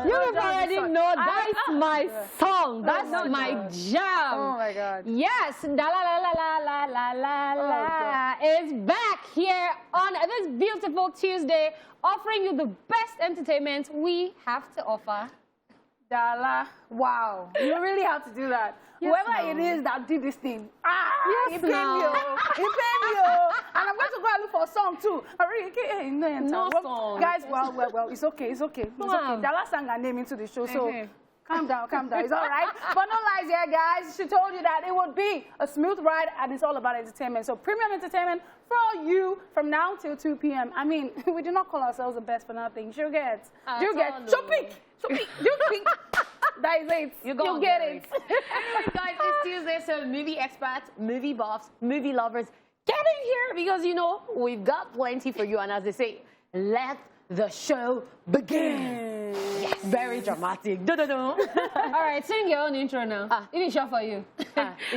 You already know that's my song. That's my jam. Oh my God. Yes, Daala la la la la la la is back here on this beautiful Tuesday, offering you the best entertainment we have to offer. Daala, wow, you really have to do that. Yes, Whoever it is that did this thing, yes, he paid me, he paid me, and I'm going to go and look for a song too. Ariyiike, no song. Guys, well, it's okay, it's okay. Daala sang her name into the show, so calm down, it's all right. But no lies here, guys. She told you that it would be a smooth ride, and it's all about entertainment. So premium entertainment for you from now till 2 p.m. I mean, we do not call ourselves the best for nothing. You get, so pick, that is it. You get it. Anyway, guys, it's Tuesday, so movie experts, movie buffs, movie lovers, get in here because, you know, we've got plenty for you. And as they say, let the show begin. Yes. Very dramatic. All right, sing your own intro now. It is short for you.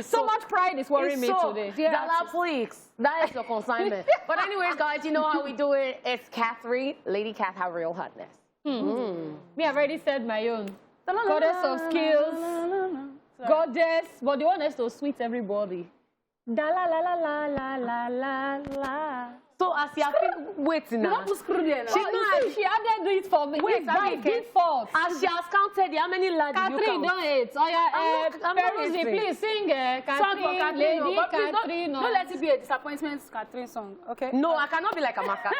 So much pride is worrying me today. Daala, please. That is your consignment. But anyways, guys, you know how we do it. It's Catherine, Lady Cath, have real hotness. Me, I've already said my own. Goddess of skills, goddess, but the one that's so sweet everybody. Daala la la la la la la la. So as you have been waiting now, she added it for me. Wait, by default. As she has counted, how many lads you count? Catherine, don't it. Oh yeah, Peruzzi, please sing. Catherine, Lady Catherine. Don't let it be a disappointment Catherine song, okay? No, I cannot be like a Maka.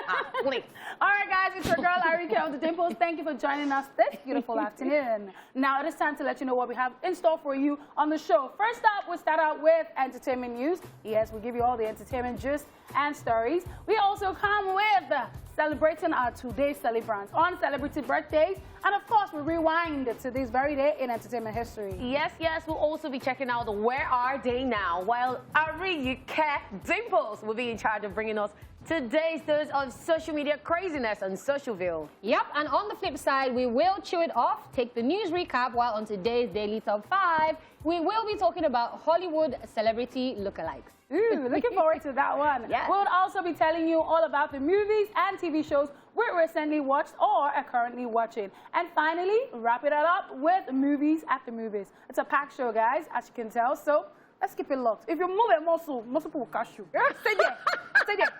Please. All right, guys, it's your girl Ariyiike of the Dimples. Thank you for joining us this beautiful afternoon. Now it is time to let you know what we have in store for you on the show. First up, we'll start out with entertainment news. Yes, we'll give you all the entertainment gist and stories. We also come with celebrating our two-day celebrants on celebrity birthdays. And of course, we rewind to this very day in entertainment history. Yes, we'll also be checking out the Where Are They Now, while Ariyiike Dimples will be in charge of bringing us today's dose of social media craziness and Socialville. Yep, and on the flip side, we will chew it off, take the news recap, while on today's Daily Top 5, we will be talking about Hollywood celebrity lookalikes. Ooh, looking forward to that one. Yes. We'll also be telling you all about the movies and TV shows we recently watched or are currently watching. And finally, wrap it all up with movies at the movies. It's a packed show, guys, as you can tell, so let's keep it locked. If you move a muscle will catch you. Stay there. Stay there.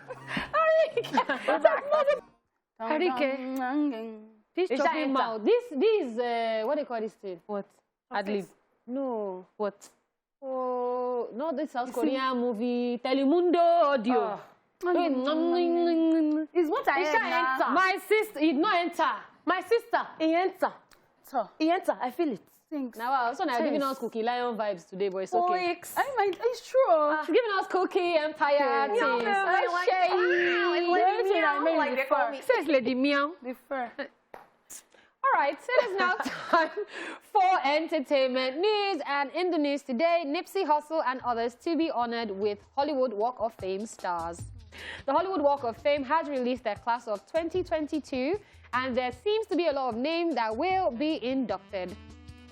Ariyiike. This chopping mouth. This what do you call this thing? What? Adlib. No. What? Oh, not the South Korean movie, Telemundo audio. It's what I enter. My sister, it not enter. My sister, he enter. He enter, I feel it. Thanks. Now, also now giving us Cookie Lion vibes today, but it's okay. I mean, it's true. She's giving us Cookie Empire things. Says Lady Meow. The fur. All right, so it is now time for entertainment news. And in the news today, Nipsey Hussle and others to be honored with Hollywood Walk of Fame stars. The Hollywood Walk of Fame has released their class of 2022, and there seems to be a lot of names that will be inducted.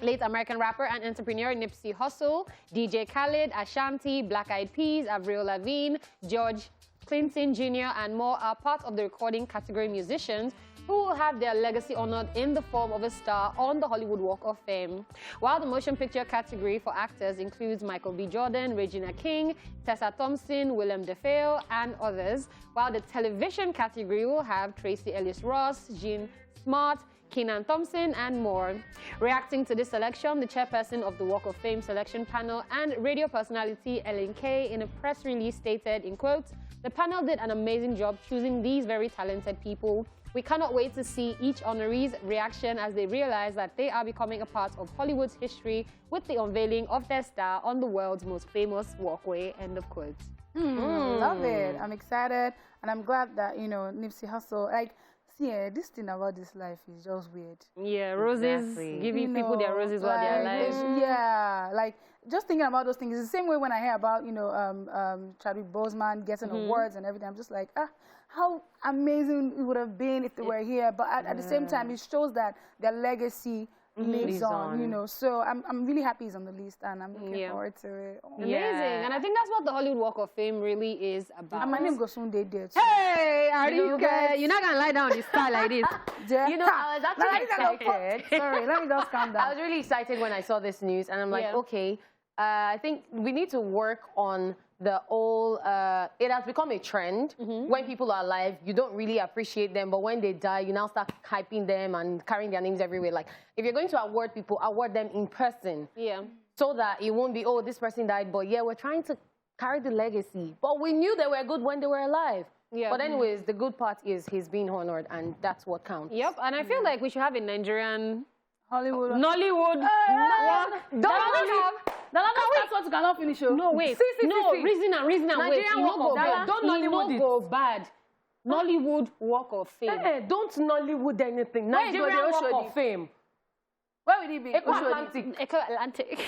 Late American rapper and entrepreneur Nipsey Hussle, DJ Khaled, Ashanti, Black Eyed Peas, Avril Lavigne, George Clinton Jr., and more are part of the recording category musicians who will have their legacy honored in the form of a star on the Hollywood Walk of Fame. While the motion picture category for actors includes Michael B. Jordan, Regina King, Tessa Thompson, Willem Dafoe, and others, while the television category will have Tracy Ellis Ross, Jean Smart, Kenan Thompson, and more. Reacting to this selection, the chairperson of the Walk of Fame selection panel and radio personality Ellen Kay in a press release stated, in quotes, "The panel did an amazing job choosing these very talented people. We cannot wait to see each honoree's reaction as they realize that they are becoming a part of Hollywood's history with the unveiling of their star on the world's most famous walkway," end of quote. Love it. I'm excited, and I'm glad that, you know, Nipsey Hussle, like, yeah, this thing about this life is just weird. Yeah, roses, giving people their roses while they're alive. Yeah, like, just thinking about those things. It's the same way when I hear about, you know, Chadwick Boseman getting awards and everything. I'm just like, how amazing it would have been if they were here. But at the same time, it shows that their legacy lives on, you know. So I'm really happy he's on the list, and I'm looking forward to it. Amazing. And I think that's what the Hollywood Walk of Fame really is about. And my name goes soon, there too. Hey, Ariyiike, you're not going to lie down on the sky like this. You know, I was actually excited. Sorry, let me just calm down. I was really excited when I saw this news, and I'm like, okay, I think we need to work on the whole, it has become a trend. When people are alive, you don't really appreciate them, but when they die, you now start hyping them and carrying their names everywhere. Like, if you're going to award people, award them in person. Yeah. So that it won't be, oh, this person died, but yeah, we're trying to carry the legacy. But we knew they were good when they were alive. Yeah. But anyways, the good part is he's being honored, and that's what counts. Yep, and I feel like we should have a Nigerian... Hollywood. Nollywood. That's what you cannot finish. No, wait. No, reason and wait. Don't Nollywood go bad. Nollywood Walk of Fame. Hey, don't Nollywood anything. Nigerian Walk of Fame. Where would it be? Eco-Atlantic. Eco-Atlantic.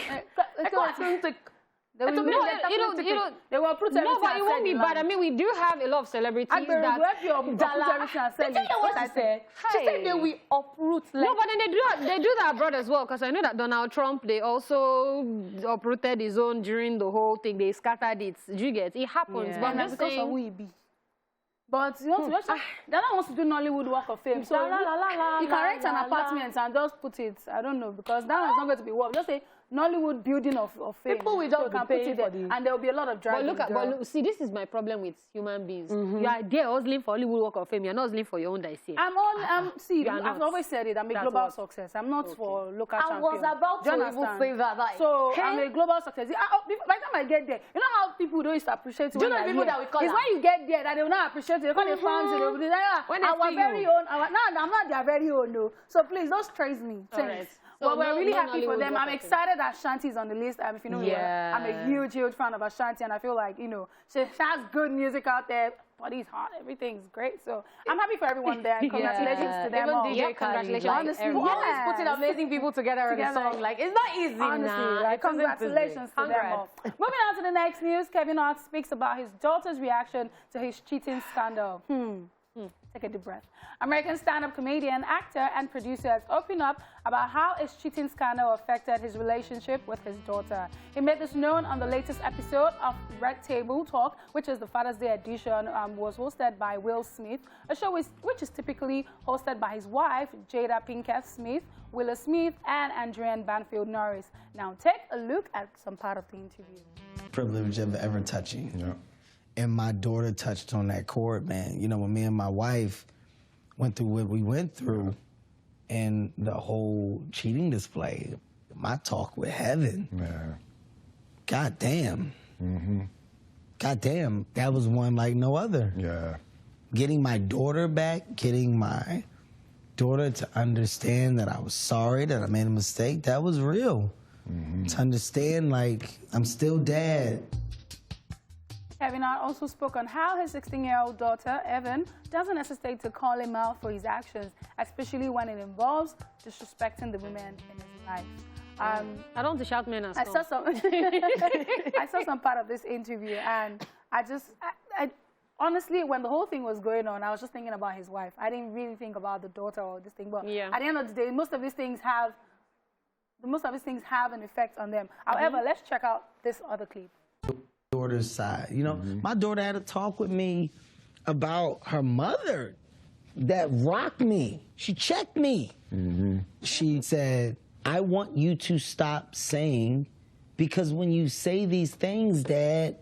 They will put everything. No, but it won't be bad. I mean, we do have a lot of celebrities that... Daala. Did you hear what she said? She said they will uproot. No, but then they do that abroad as well, because I know that Donald Trump, they also uprooted his own during the whole thing. They scattered it. Do you get? It happens. Yeah. But I'm just saying... Of who it be. But you want to Daala wants to do Nollywood Walk of Fame. So you can rent an apartment and just put it, I don't know, because that one's not going to be work. Just say Nollywood Building of Fame. People will just be paying for it. And there will be a lot of driving. But look, see, this is my problem with human beings. You are there hustling for Hollywood Walk of Fame. You're not hustling for your own dicey. I've always said it. I'm a global success. I'm not for local champion. I was about to even say that. Like, so I'm a global success. By the time I get there, you know how people don't used to appreciate you. Do you know people that we call it's when you get there that they will not appreciate you. They call it fans. Our very own. I'm not their very own, no. So please, don't trace me. Thanks. Well, we're really happy for them. I'm excited that Ashanti's on the list. If you know, I'm a huge fan of Ashanti, and I feel like, you know, she has good music out there. Body's hot, everything's great. So I'm happy for everyone there. Congratulations to them. Even DJ, congratulations. Honestly, always putting amazing people together in a song. Like, it's not easy. Honestly, like, congratulations to them all. Moving on to the next news, Kevin Hart speaks about his daughter's reaction to his cheating scandal. Take a deep breath. American stand-up comedian, actor, and producer has opened up about how his cheating scandal affected his relationship with his daughter. He made this known on the latest episode of Red Table Talk, which is the Father's Day edition, was hosted by Will Smith, a show which is typically hosted by his wife, Jada Pinkett Smith, Willow Smith, and Andrian Banfield Norris. Now, take a look at some part of the interview. Privilege of ever touching. Yeah. And my daughter touched on that chord, man. You know, when me and my wife went through what we went through and the whole cheating display, my talk with heaven. Yeah. God damn. God damn, that was one like no other. Yeah. Getting my daughter back, getting my daughter to understand that I was sorry, that I made a mistake, that was real. To understand, like, I'm still dad. Kevin Hart also spoke on how his 16-year-old daughter, Evan, doesn't hesitate to call him out for his actions, especially when it involves disrespecting the women in his life. I don't want to shout men as well. I saw some part of this interview, and I honestly, when the whole thing was going on, I was just thinking about his wife. I didn't really think about the daughter or this thing, but at the end of the day, most of these things have an effect on them. However, let's check out this other clip. Daughter's side, you know, my daughter had a talk with me about her mother that rocked me. She checked me. She said, I want you to stop saying, because when you say these things, Dad,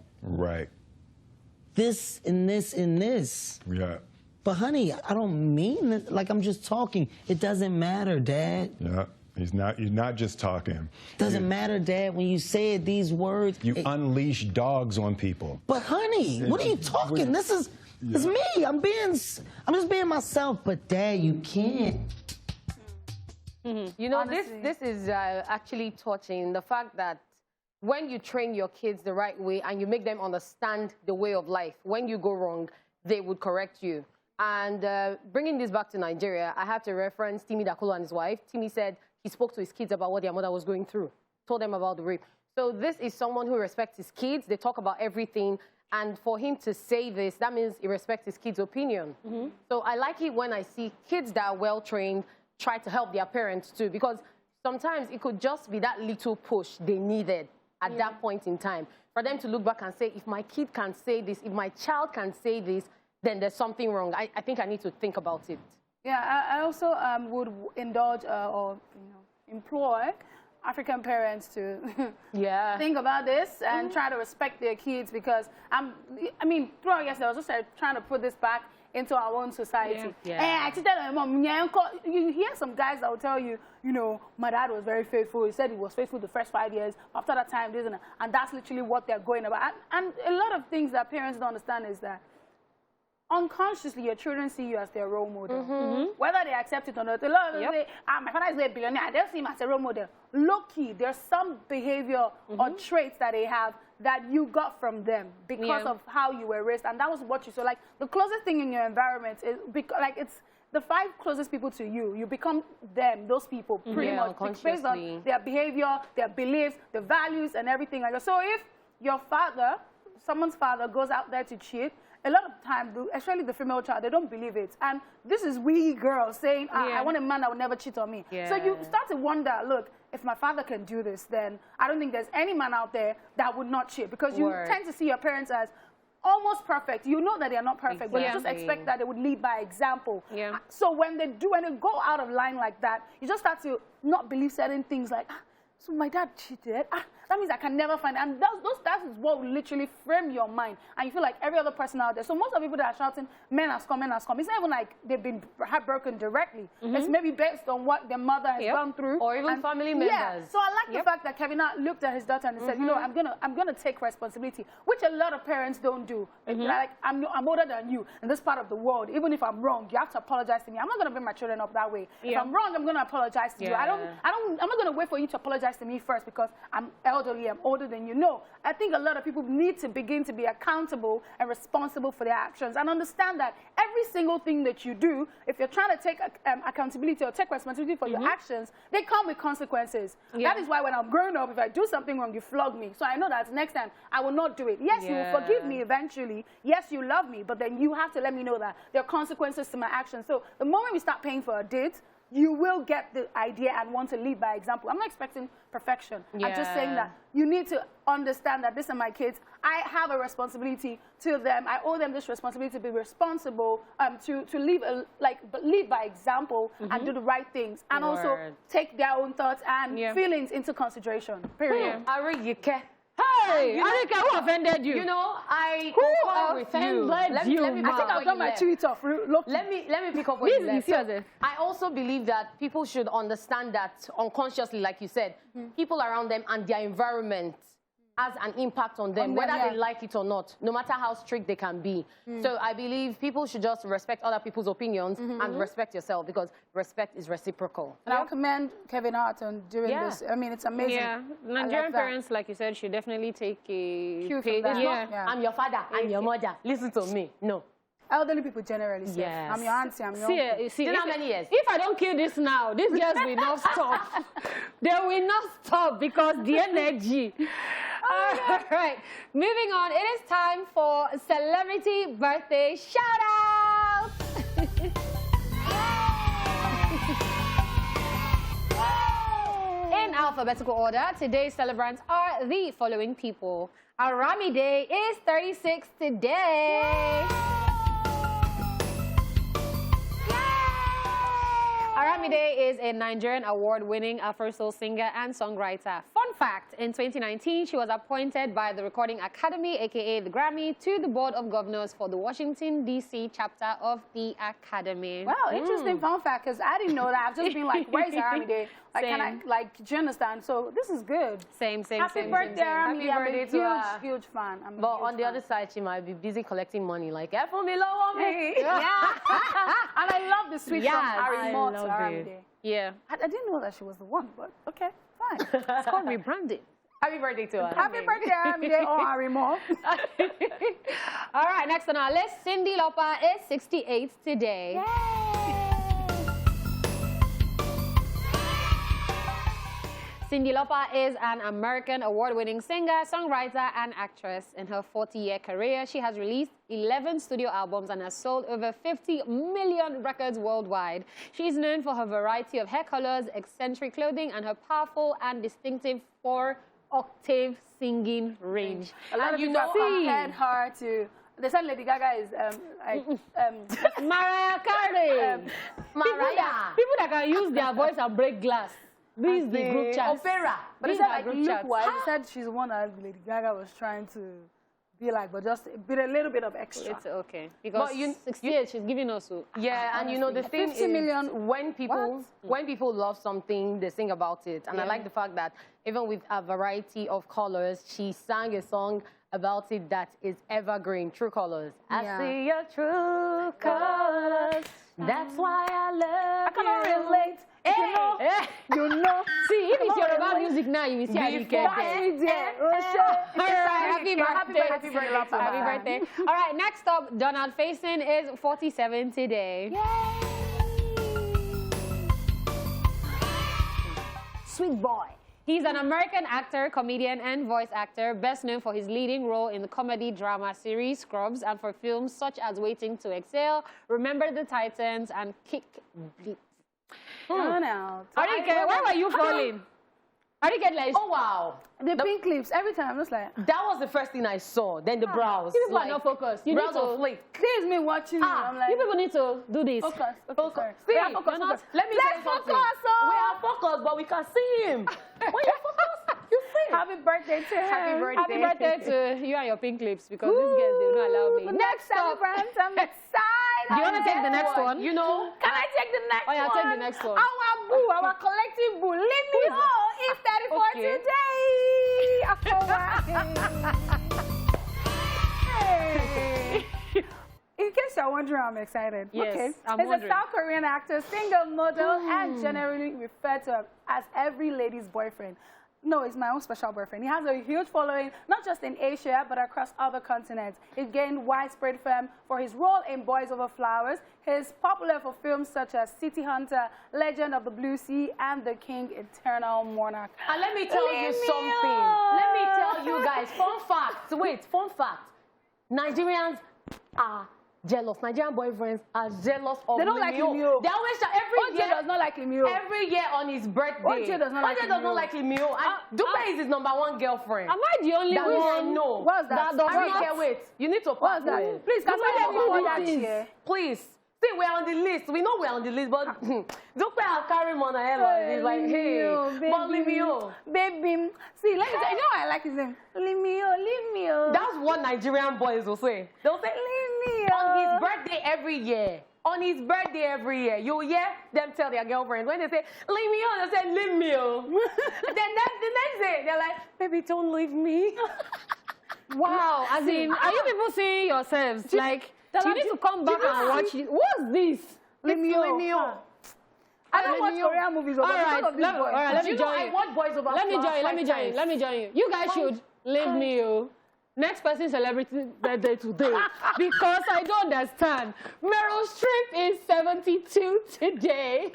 this and this and this. Yeah. But honey, I don't mean this. Like, I'm just talking. It doesn't matter, Dad. Yeah. You're not just talking. Doesn't matter, Dad, when you say these words. You unleash dogs on people. But honey, what are you talking? This is it's me. I'm just being myself. But Dad, you can't. You know, this is actually touching, the fact that when you train your kids the right way and you make them understand the way of life, when you go wrong, they would correct you. And bringing this back to Nigeria, I have to reference Timi Dakolo and his wife. Timi said he spoke to his kids about what their mother was going through, told them about the rape. So this is someone who respects his kids. They talk about everything. And for him to say this, that means he respects his kids' opinion. So I like it when I see kids that are well-trained try to help their parents too. Because sometimes it could just be that little push they needed at that point in time for them to look back and say, if my kid can say this, if my child can say this, then there's something wrong. I think I need to think about it. Yeah, I also would indulge or employ African parents to think about this and try to respect their kids, because I mean, throughout yesterday, I was just trying to put this back into our own society. And I tell my mom, you hear some guys that will tell you, you know, my dad was very faithful. He said he was faithful the first 5 years. After that time, this and that's literally what they're going about. And a lot of things that parents don't understand is that unconsciously, your children see you as their role model. Whether they accept it or not. A lot of them say, my father is a billionaire. I don't see him as a role model. Low-key, there's some behavior or traits that they have that you got from them because of how you were raised. And that was what you saw. Like, the closest thing in your environment is, like, it's the 5 closest people to you. You become them, those people, pretty much, based on their behavior, their beliefs, their values, and everything like that. So if your father, someone's father, goes out there to cheat, a lot of times, especially the female child, they don't believe it. And this is we girls saying, I want a man that will never cheat on me. So you start to wonder, look, if my father can do this, then I don't think there's any man out there that would not cheat, because you tend to see your parents as almost perfect. You know that they are not perfect, but you just expect that they would lead by example. So when they go out of line like that, you just start to not believe certain things like, so my dad cheated. That means I can never find it. And that is what will literally frame your mind. And you feel like every other person out there. So most of the people that are shouting, men has come, men has come, it's not even like they've been heartbroken directly. It's maybe based on what their mother has gone through. Or even family members. So I like the fact that Kevin looked at his daughter and said, you know, I'm gonna take responsibility, which a lot of parents don't do. Like, I'm older than you in this part of the world. Even if I'm wrong, you have to apologize to me. I'm not gonna bring my children up that way. If I'm wrong, I'm gonna apologize to you. I'm not gonna wait for you to apologize to me first because I'm elderly, I'm older than you. No, I think a lot of people need to begin to be accountable and responsible for their actions and understand that every single thing that you do, if you're trying to take accountability or take responsibility for your actions, they come with consequences. That is why when I'm growing up, if I do something wrong, you flog me. So I know that next time I will not do it. Yes, you will forgive me eventually. Yes, you love me, but then you have to let me know that there are consequences to my actions. So the moment we start paying for a date, you will get the idea and want to lead by example. I'm not expecting perfection. I'm just saying that you need to understand that these are my kids. I have a responsibility to them. I owe them this responsibility to be responsible, to lead by example and do the right things, and also take their own thoughts and feelings into consideration. Period. Ariyiike. Hey, Ariyiike, who offended you? You know, I Who offended you? I think I've got my tweet off. Let me pick up what you left. So, I also believe that people should understand that unconsciously, like you said, people around them and their environment has an impact on them, whether they like it or not, no matter how strict they can be. So I believe people should just respect other people's opinions and respect yourself, because respect is reciprocal. And I'll commend Kevin Hart on doing this. I mean, it's amazing. Yeah, Nigerian parents, like you said, should definitely take a cue from that. I'm your father, I'm your mother. Listen to me. No. Elderly people generally say, I'm your auntie, I'm your uncle. See, how many years? If I don't kill this now, these girls will not stop. They will not stop because the energy. All right, moving on. It is time for celebrity birthday shout-outs. In alphabetical order, today's celebrants are the following people. Aramide is 36 today. Aramide is a Nigerian award-winning Afro-soul singer and songwriter. Fun fact, in 2019, she was appointed by the Recording Academy, aka the Grammy, to the Board of Governors for the Washington, D.C. chapter of the Academy. Wow, interesting fun fact, because I didn't know that. I've just been like, where's Aramide? Like, do you understand? So this is good. Happy birthday, Aramide. I'm a huge fan. But on the other side, she might be busy collecting money, like, for me, low me. And I love the sweet song, Harry Moore to Aramide. Yeah. I didn't know that she was the one, but okay, fine. It's called rebranding. Happy birthday to her. Happy birthday, Aramide, or Harry Moore. All right, next on our list, Cindy Lopa is 68 today. Yay! Cyndi Lopa is an American award-winning singer, songwriter, and actress. In her 40-year career, she has released 11 studio albums and has sold over 50 million records worldwide. She is known for her variety of hair colors, eccentric clothing, and her powerful and distinctive 4-octave singing range. A lot of people compared her to... They said Lady Gaga is Mariah Carey. People that can use their voice and break glass. This is the group chat. Opera. But it's like, look-wise, he said she's one that Lady Gaga was trying to be like, but just a little bit of extra. It's okay. Because 68, she's giving us... Yeah, and you know, the thing 50 is, million. when people love something, they sing about it. And I like the fact that even with a variety of colors, she sang a song about it that is evergreen, True Colors. I see your true colors. That's why I love I cannot relate. You know. See, if it's your about music now, you will see Ariyiike. Happy birthday. Happy birthday. Happy birthday. All right, next up, Donald Faison is 47 today. Yay. Sweet boy. He's an American actor, comedian, and voice actor, best known for his leading role in the comedy drama series Scrubs and for films such as Waiting to Exhale, Remember the Titans, and Kick Bleep. Ariyiike, why were you falling? Ariyiike, like, Oh, wow. The pink lips, every time, I'm just like... That was the first thing I saw. Then the brows. You people are not focused. You brows need to... on flick. Here's me watching you. I'm like... You people need to do this. Focus. See, Yeah, focus. Let me say something. We are focused, but we can see him. When you focus, you see. Happy birthday to him. Happy birthday. Happy birthday to you and your pink lips, because these girls, they don't allow me. Next celebrant, I'm excited. Do you want to take the next one? You know? Can I take the next one? Oh, yeah, take the next one. Our boo, our collective boo. Leave me alone. It's 34 Okay. today. After a while. Hey. In case you're wondering, I'm excited. Yes, okay. I'm He's wondering. a South Korean actor, single model, and generally referred to as every lady's boyfriend. No, he's my own special boyfriend. He has a huge following, not just in Asia, but across other continents. He gained widespread fame for his role in Boys Over Flowers. He's popular for films such as City Hunter, Legend of the Blue Sea, and The King, Eternal Monarch. And let me tell you something. Let me tell you guys, fun fact. Wait, fun fact. Nigerians are jealous. Nigerian boyfriends are jealous of They don't like Limio. Limio. They always every year does not like Limio. Every year on his birthday. Oje does not like Limio. And Dupe is his #1 girlfriend. Am I the only That we one? know. What's that? Ariyiike, wait. You need to What's that? Please, can Dupe someone does that not here? Please. See, we're on the list. We know we're on the list, but Dupe has carried on ahead like this. Like, hey, but Limio. Baby. See, let me tell you, know why I like his name? Limio. That's what Nigerian boys will say. They'll say, Limio. on his birthday every year. On his birthday every year. You hear them tell their girlfriends. When they say, leave me on, they say, leave me on. Then the next day, they're like, baby, don't leave me. Wow, as in, are you people seeing yourselves? Like, you need to come back and watch it. What's this? Limio. I don't watch Korean movies over All right, let me You know, join I you. watch Boys Over Let me Flowers join you. Let me join you. You guys should leave me, you. Next person celebrity birthday today, because I don't understand. Meryl Streep is 72 today.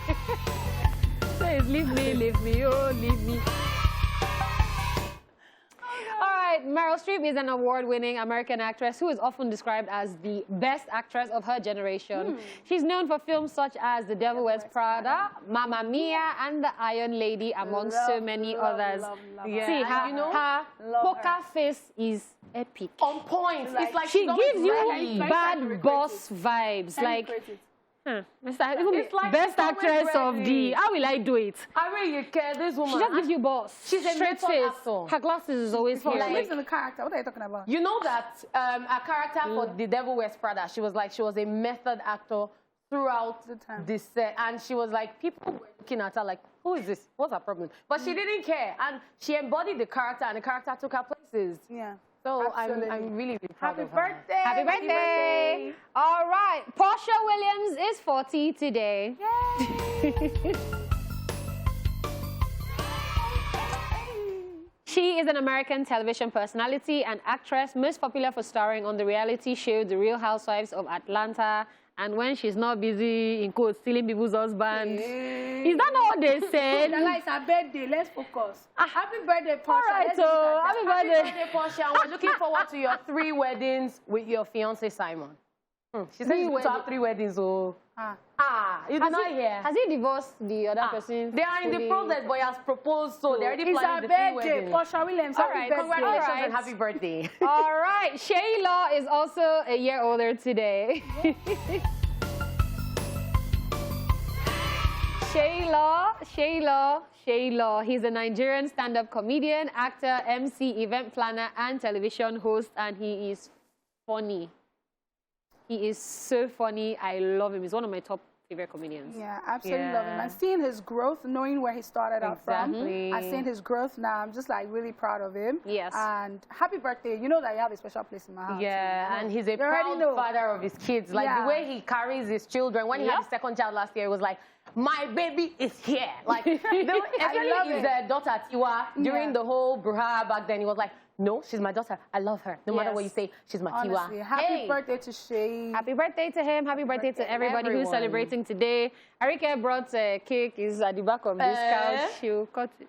Says leave me, oh, leave me. All right, Meryl Streep is an award-winning American actress who is often described as the best actress of her generation. She's known for films such as The Devil Wears Prada, Mamma Mia, and The Iron Lady, among so many others. Yeah. See, her poker face is epic. On point. It's like She gives you ready. bad boss vibes. Like, Mr. Even It's like best she's always actress of ready. the, how will I do it? Ariyiike, this woman. She just gives you boss. She's a straight method face. actor. Her glasses is always here. She Like, lives in the character. What are you talking about? You know that a character for The Devil Wears Prada, she was a method actor throughout the set. And she was like, people were looking at her like, who is this? What's her problem? But she didn't care. And she embodied the character, and the character took her places. Yeah. So Absolutely. I'm really, really proud Happy of her. birthday. Happy birthday. All right. Porsha Williams is 40 today. Yay. She is an American television personality and actress, most popular for starring on the reality show The Real Housewives of Atlanta and when she's not busy, in quotes, stealing people's husbands. Is that not what they said? Daala, it's her birthday. Let's focus. Happy birthday, Porsha. All right, so happy birthday. Happy birthday, Porsha. We're looking forward to your 3 weddings with your fiancé, Simon. She said you have 3 weddings, so... you did not hear. Has he divorced the other person? They are in the process, but he has proposed, so they're already planning the 3 birthday, weddings. Porsha Williams. All right, Congratulations and happy birthday. All right, Shayla is also a year older today. Shayla. He's a Nigerian stand-up comedian, actor, MC, event planner, and television host, and he is funny. He is so funny. I love him. He's one of my top favorite comedians. Yeah, absolutely love him. And seeing his growth, knowing where he started out from, I've seen his growth now. I'm just like really proud of him. Yes. And happy birthday. You know that you have a special place in my heart. Yeah, and he's a proud father of his kids. Like the way he carries his children. When he had his second child last year, it was like, my baby is here. Like, especially his daughter, Tiwa, during the whole Bruha back then, he was like, no, she's my daughter. I love her. No matter what you say, she's my Honestly, Tiwa. Happy birthday to Shay. Happy birthday to him. Happy birthday to everybody who's celebrating today. Ariyiike brought cake. Is at the back of this couch. She'll cut it.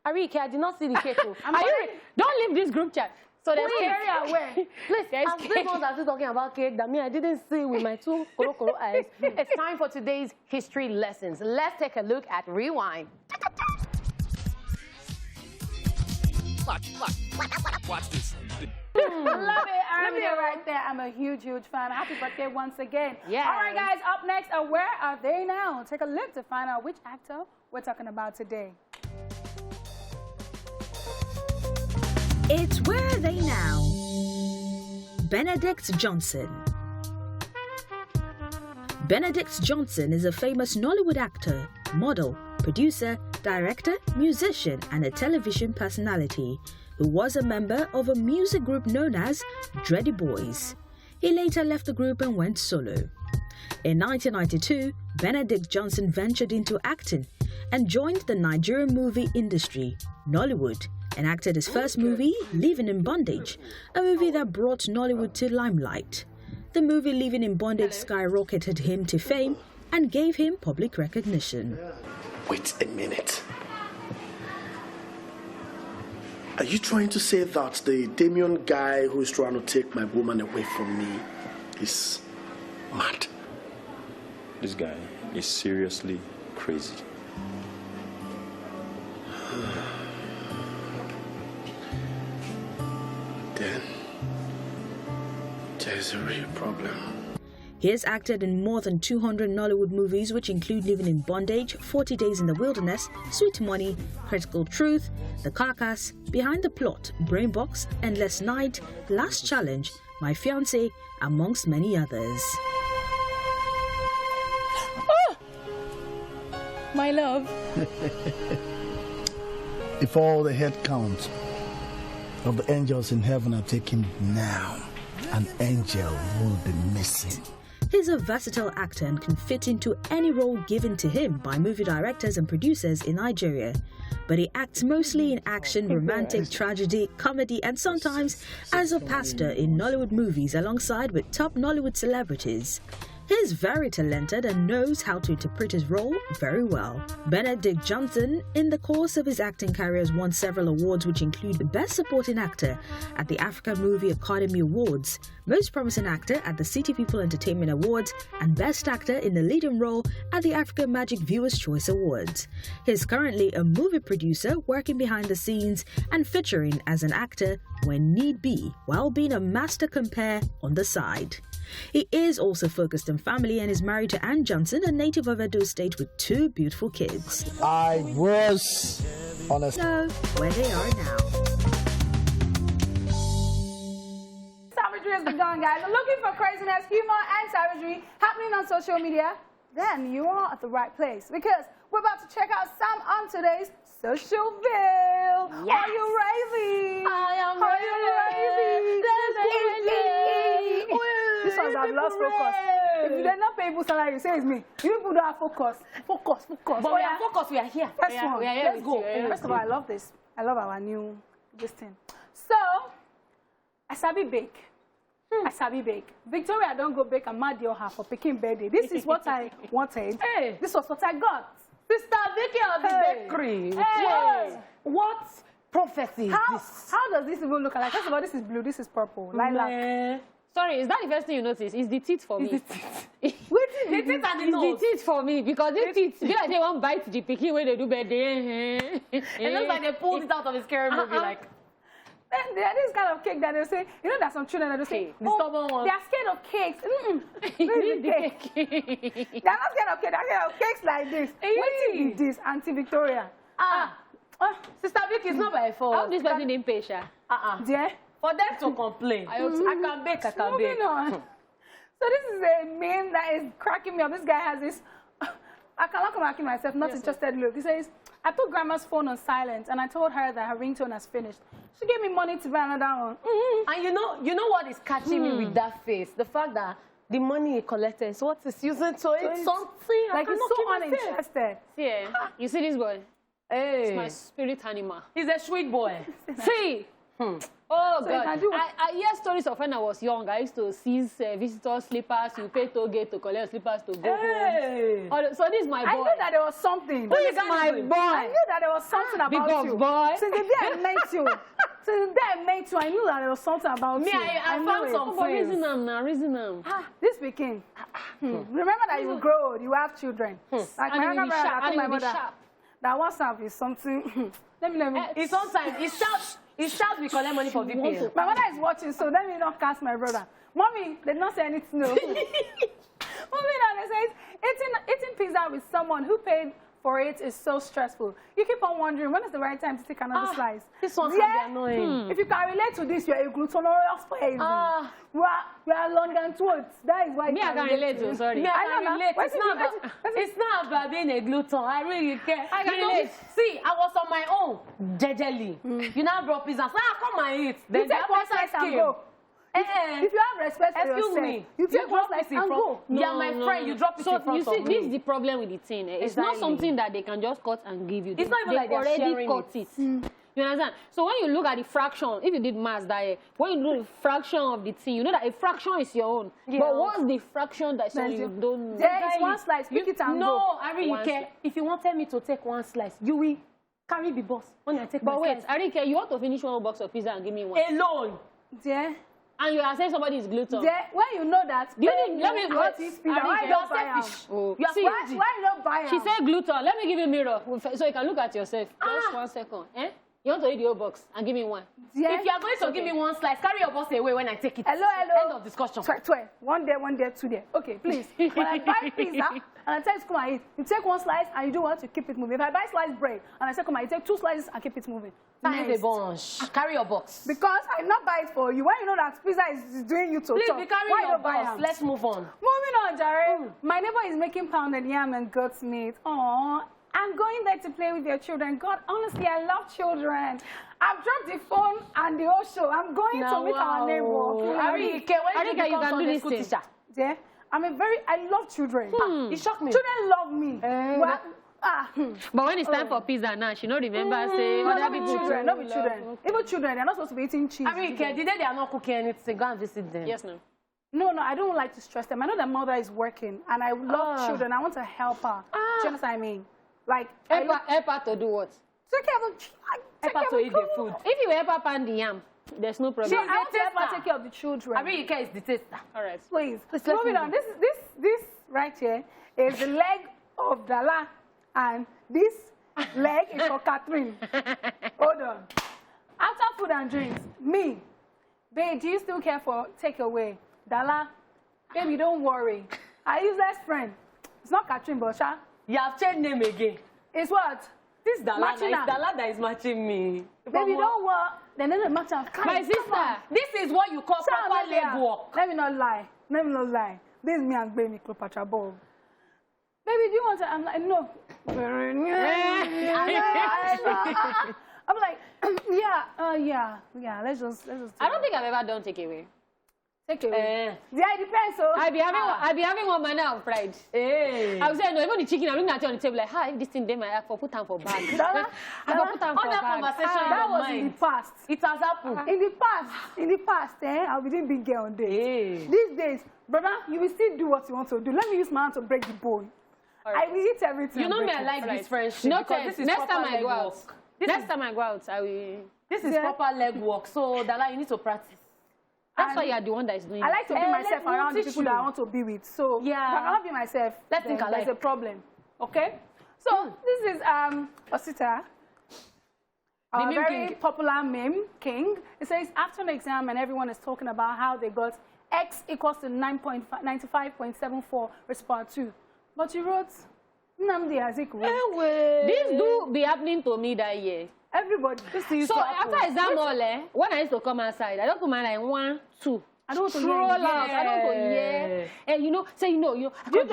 Ariyiike, I did not see the cake. Don't leave this group chat. So there's cake. Please, as this ones are still talking about cake, that me, I didn't see with my 2 koro eyes. It's time for today's history lessons. Let's take a look at Rewind. Watch this. I love it. I love it right there. I'm a huge fan. Happy birthday once again. Yeah. All right, guys, up next, where are they now? Take a look to find out which actor we're talking about today. It's Where Are They Now? Benedict Johnson. Benedict Johnson is a famous Nollywood actor, model, producer, director, musician, and a television personality who was a member of a music group known as Dready Boys. He later left the group and went solo. In 1992, Benedict Johnson ventured into acting and joined the Nigerian movie industry, Nollywood, and acted his first movie, Living in Bondage, a movie that brought Nollywood to limelight. The movie Living in Bondage skyrocketed him to fame and gave him public recognition. Wait a minute. Are you trying to say that the Damien guy who's trying to take my woman away from me is mad? This guy is seriously crazy. Then there's a real problem. He has acted in more than 200 Nollywood movies, which include Living in Bondage, 40 Days in the Wilderness, Sweet Money, Critical Truth, The Carcass, Behind the Plot, Brainbox, Endless Night, Last Challenge, My Fiancé, amongst many others. My love. If all the head count of the angels in heaven are taken now, an angel will be missing. He's a versatile actor and can fit into any role given to him by movie directors and producers in Nigeria. But he acts mostly in action, romantic, tragedy, comedy, and sometimes as a pastor in Nollywood movies alongside with top Nollywood celebrities. He's very talented and knows how to interpret his role very well. Benedict Johnson, in the course of his acting career, has won several awards, which include Best Supporting Actor at the African Movie Academy Awards, Most Promising Actor at the City People Entertainment Awards, and Best Actor in the Leading Role at the African Magic Viewers' Choice Awards. He's currently a movie producer working behind the scenes and featuring as an actor when need be, while being a master compere on the side. He is also focused on family and is married to Ann Johnson, a native of Edo State with 2 beautiful kids. I was on a... So, where they are now. Savagery has begun, guys. Looking for craziness, humor, and savagery happening on social media? Then you are at the right place, because we're about to check out some on today's Socialville. Yes. Are you ready? I am Are you ready? This one's have lost focus. If they're not paying salary, say it's me. You people don't have focus. Focus. But we are focused, we are here. First one. we are here Let's with go. you. First of all, I love this. I love our new this thing. So, Asabi Bake. I sabi bake. Victoria don't go bake and mad your half for picking birthday. This is what I wanted. Hey. This was what I got. Sister Vicky of the bakery. Hey. What prophecy is this? How does this even look like? First of all, this is blue, this is purple. Lilac. Sorry, is that the first thing you notice? It's the teeth for me. The teeth and the nose. It's the teeth for me because the teeth, you like they won't bite the picky when they do birthday. It looks like they pulled it out of a scary movie, like. And there is kind of cake that they say, you know, there's some children that they say, The stubborn one. they are scared of cakes. Where's the cake? They're not scared of cake, they're scared of cakes like this. What is this, Auntie Victoria? Sister Vicky, it's not by fault. How this person named Pesha? Dear? For them to complain. I can bake, I can bake. Moving on. So this is a meme that is cracking me up. This guy has this, I cannot come back in myself, not interested look. He says, I put grandma's phone on silent and I told her that her ringtone has finished. She gave me money to buy another one. And you know what is catching me with that face? The fact that the money he collected is what is using to eat something. Like he's so uninterested. Yeah, you see this boy? Hey. It's my spirit animal. He's a sweet boy. See? Oh, God. I hear stories of when I was young. I used to seize visitors' slippers. You pay toll gate to collect slippers to go home. So this is my boy. I knew that there was something. This is my boy. I knew that there was something about you. Boy. Since the day I met you. I knew that there was something about you. I found some friends. Reason them. This weekend. Remember that you will grow old, you will have children. Like my younger brother, I told my mother that WhatsApp is something. Let me. It's sometimes it shouts we collect money for VPN. My mother is watching, so let me not cast my brother. Mommy, they did not say anything. No. Mommy, now they say eating pizza with someone who paid for it is so stressful. You keep on wondering when is the right time to take another slice. This one can be annoying. If you can relate to this, you're a glutinous person. You are London towards. That is why I can relate to. Sorry. I can relate. It's not about being a gluten. I really care. I can relate. See, I was on my own, jejely. You now brought pizza. So come and eat. You take one slice and go. If you have respect for yourself, you take one slice and go. Yeah, my friend, you drop it in front of me. You see, this is the problem with the thing. It's not something that they can just cut and give you. It's not even like they're already cut it. You understand? So when you look at the fraction, if you did maths that year, when you do the fraction of the thing, you know that a fraction is your own. Yeah. But what's the fraction that you don't know? There is one slice, pick it and go. No, Ariyiike, if you wanted me to take one slice, you will carry the boss when I take my slice. But wait, Ariyiike, you want to finish one box of pizza and give me one? Alone. Yeah. And you are saying somebody is gluten. Yeah, when you know that, let me why you don't buy them? Why you don't buy them? She said gluten. Let me give you a mirror so you can look at yourself. Just 1 second. You want to eat your box and give me one? Yeah. If you are going to give me one slice, carry your box away when I take it. Hello. End of discussion. 12. One there, 2 there. Okay, please. When I buy pizza and I tell you to come and eat, you take one slice and you do what to keep it moving. If I buy sliced bread and I say come and you take 2 slices and keep it moving. Nice. Carry your box. Because I not buy it for you. When you know that pizza is doing you to please talk, be carrying why your you buy box. Let's move on. Moving on, Jared. My neighbor is making pounded yam and goat's meat. Aww. I'm going there to play with your children. God, honestly, I love children. I've dropped the phone and the whole show. I'm going to meet our neighbor. Ariyiike, when did you become the school teacher? Yeah. I love children. It shocked me. Children love me. But when it's time for pizza now, she don't remember say not be children. Even children, they're not supposed to be eating cheese. Ariyiike, the day they are not cooking anything, go and visit them. Yes, no. No, I don't like to stress them. I know their mother is working, and I love children. I want to help her. Do you understand what I mean? Like, help her to do what? Take care of to eat the food. If you help her pan the yam, there's no problem. I want to help her take care of the children. Ariyiike is the taster. All right. Please. Moving on. This right here is the leg of Daala, and this leg is for Catherine. Hold on. After food and drinks, me, babe, do you still care for takeaway? Daala, baby, don't worry. I useless friend. It's not Catherine, but you have changed name again. It's what? This Daala. It's Daala that is matching me. Baby, don't worry. Then it match up. My sister, this is what you call proper leg work. Let me not lie. This is me and baby Cleopatra Ball. Baby, do you want to? I'm like, no. I'm like, yeah. Let's just. I don't think I've ever done takeaway. Take it away. Yeah, it depends. So I be having one manner of pride. Hey. I was saying, no, even the chicken, I'm looking at you on the table like, hi, this thing, them, I put down for bag. I put down for that bag. conversation that was in the past. It has happened. In the past, I'll be doing big girl on days. Hey. These days, brother, you will still do what you want to do. Let me use my hand to break the bone. I will eat everything. You know me, I like this friendship. No, this is next time I go leg out. walk. Next time I go out, I will. This is proper leg walk. So, Daala, you need to practice. That's why you are the one that is doing I like to be myself around the people that I want to be with. So, if I cannot be myself, there's a problem. Okay? So, this is Osita, a very popular meme king. It says, after an exam and everyone is talking about how they got X equals to 95.74 response 2. But you wrote, Nnamdi Azikiwe. This do be happening to me that year. Everybody. So after exam all, when I used to come outside, I don't come out like 1, 2. I don't want to Stroll hear. out. I don't go hear. And you know, say you know, you. Do you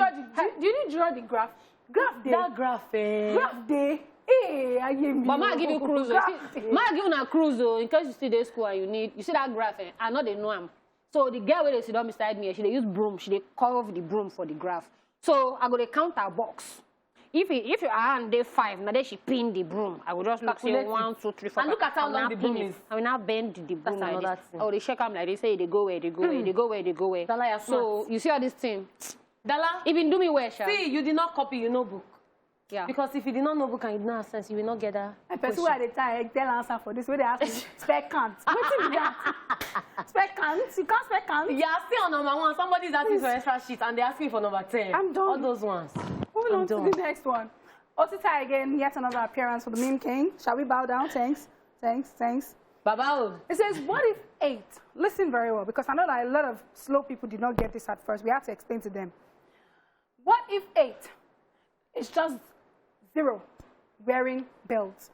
draw the graph? Graph day. That graph, Graph day. Hey, I give me. But ma give you cruise. Ma give you a cruise in case you still dey school and you see that graph. I know they know am. So the girl where they sit down beside me, she dey use broom. She dey cover the broom for the graph. So I go to count her box. If your hand day 5, now then she pin the broom. I will just look say 1, 2, 3, 4. And look at how long the broom is. I will now bend the broom like this. Thing. Oh, they shake them like they say they go where they go where they go where they go where. Daala, so you see all this thing. Daala, even do me well, Sha. See, you did not copy your notebook. Yeah. Because if you did not know book and you did not have sense, you will not get that. And person who at the time tell answer for this, where they ask me, spec count. What is that? Spec count? You can't spec count? Yeah, still on number 1. Somebody's asking for extra sheet and they're asking for number 10. I'm done. All those ones. Moving on to the next one. Osita again, yet another appearance for the meme king. Shall we bow down? Thanks. Babao. It says, what if 8? Listen very well, because I know that a lot of slow people did not get this at first. We have to explain to them. What if 8 is just 0 wearing belts?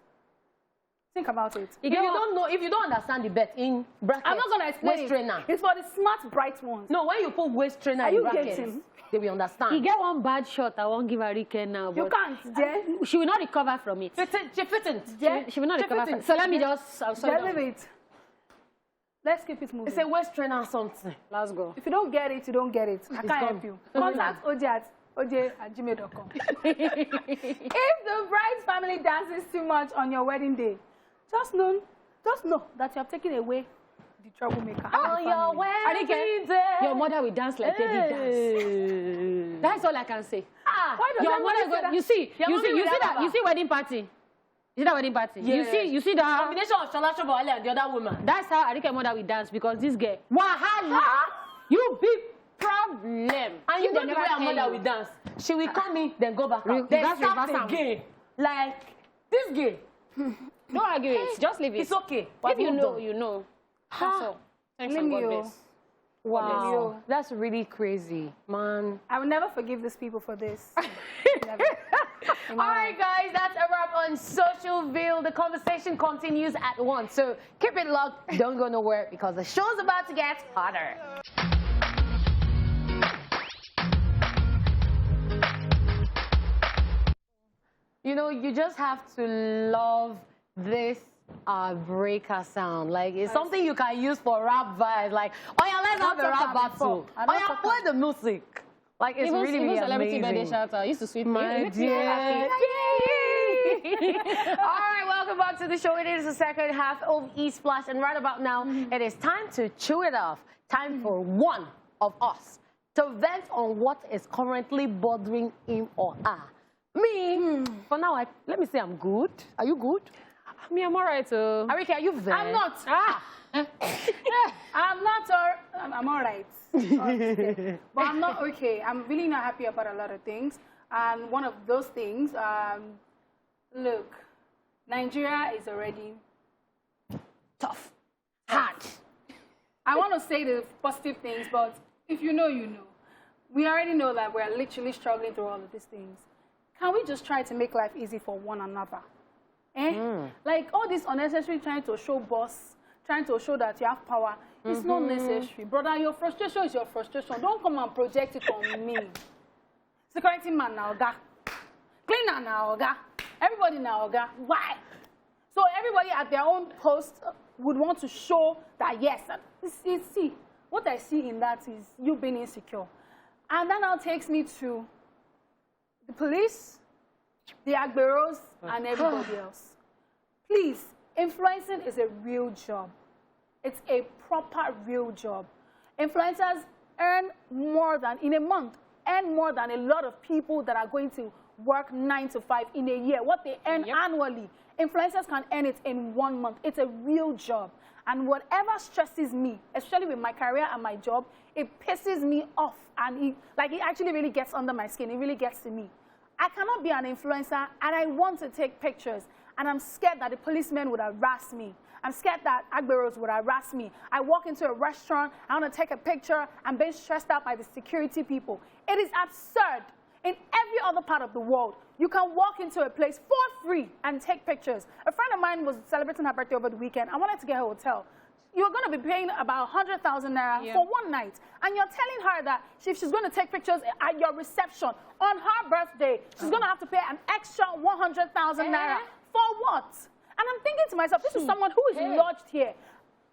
Think about it. If you don't understand the bet in brackets, I'm not going to explain waist trainer. It's for the smart, bright ones. No, when you put waist trainer in brackets, they will understand. You get one bad shot, I won't give Ariyiike now. You can't, yeah? She will not recover from it. She fitting. Yeah? She will not recover from it. So let me just... leave it. Let's keep it moving. It's a waist trainer or something. Let's go. If you don't get it, you don't get it. I can't help you. Contact oj@gmail.com. If the bride's family dances too much on your wedding day, just know that you have taken away the troublemaker. On your wedding day. Your mother will dance like Teddy dance. That's all I can say. Why does your mother go, you see wedding party. You see that wedding party? Yes. You see the combination of Shola Shobowale and the other woman. That's how Ariyiike mother will dance, because this girl, wahala, you big problem. And you don't know where her mother will dance. She will come in, then go back out. Then start again. Like this girl. Don't argue it. Just leave it. It's okay. If you know, you know. That's all. Thanks and God bless. Wow. That's really crazy, man. I will never forgive these people for this. Never. All right, guys, that's a wrap on Socialville. The conversation continues at 1. So keep it locked. Don't go nowhere, because the show's about to get hotter. You know, you just have to love this breaker sound. Like, it's something you can use for rap vibes. Like, oh yeah, let's have a rap battle. Oh yeah, play the music. Like, it's really, really celebrity amazing. birthday shout out. I used to sweep My dear. All right, welcome back to the show. It is the second half of Esplash, and right about now, it is time to chew it off. Time for one of us to vent on what is currently bothering him or her. Me, for now, let me say I'm good. Are you good? Me, I'm all right. Ariyiike, are you there? I'm not. I'm not. I'm all right. But I'm not okay. I'm really not happy about a lot of things. And one of those things, look, Nigeria is already tough, hard. I want to say the positive things, but if you know, you know. We already know that we're literally struggling through all of these things. Can we just try to make life easy for one another? Like all this unnecessary trying to show boss, trying to show that you have power, it's not necessary. Brother, your frustration is your frustration. Don't come and project it on me. Security man now, Oga. Cleaner now, Oga. Everybody now, Oga. Why? So everybody at their own post would want to show that, yes, see, what I see in that is you being insecure. And that now takes me to the police, the Agberos, and everybody else. Please, influencing is a real job. It's a proper real job. Influencers earn more than, in a month, earn more than a lot of people that are going to work 9 to 5 in a year. What they earn annually, influencers can earn it in 1 month. It's a real job. And whatever stresses me, especially with my career and my job, it pisses me off. And it actually really gets under my skin. It really gets to me. I cannot be an influencer, and I want to take pictures. And I'm scared that the policemen would harass me. I'm scared that Agberos would harass me. I walk into a restaurant, I want to take a picture, I'm being stressed out by the security people. It is absurd. In every other part of the world, you can walk into a place for free and take pictures. A friend of mine was celebrating her birthday over the weekend. I wanted to get her a hotel. You're going to be paying about 100,000 naira for one night. And you're telling her that if she's going to take pictures at your reception on her birthday, she's going to have to pay an extra 100,000 naira. For what? And I'm thinking to myself, this is someone who is lodged here.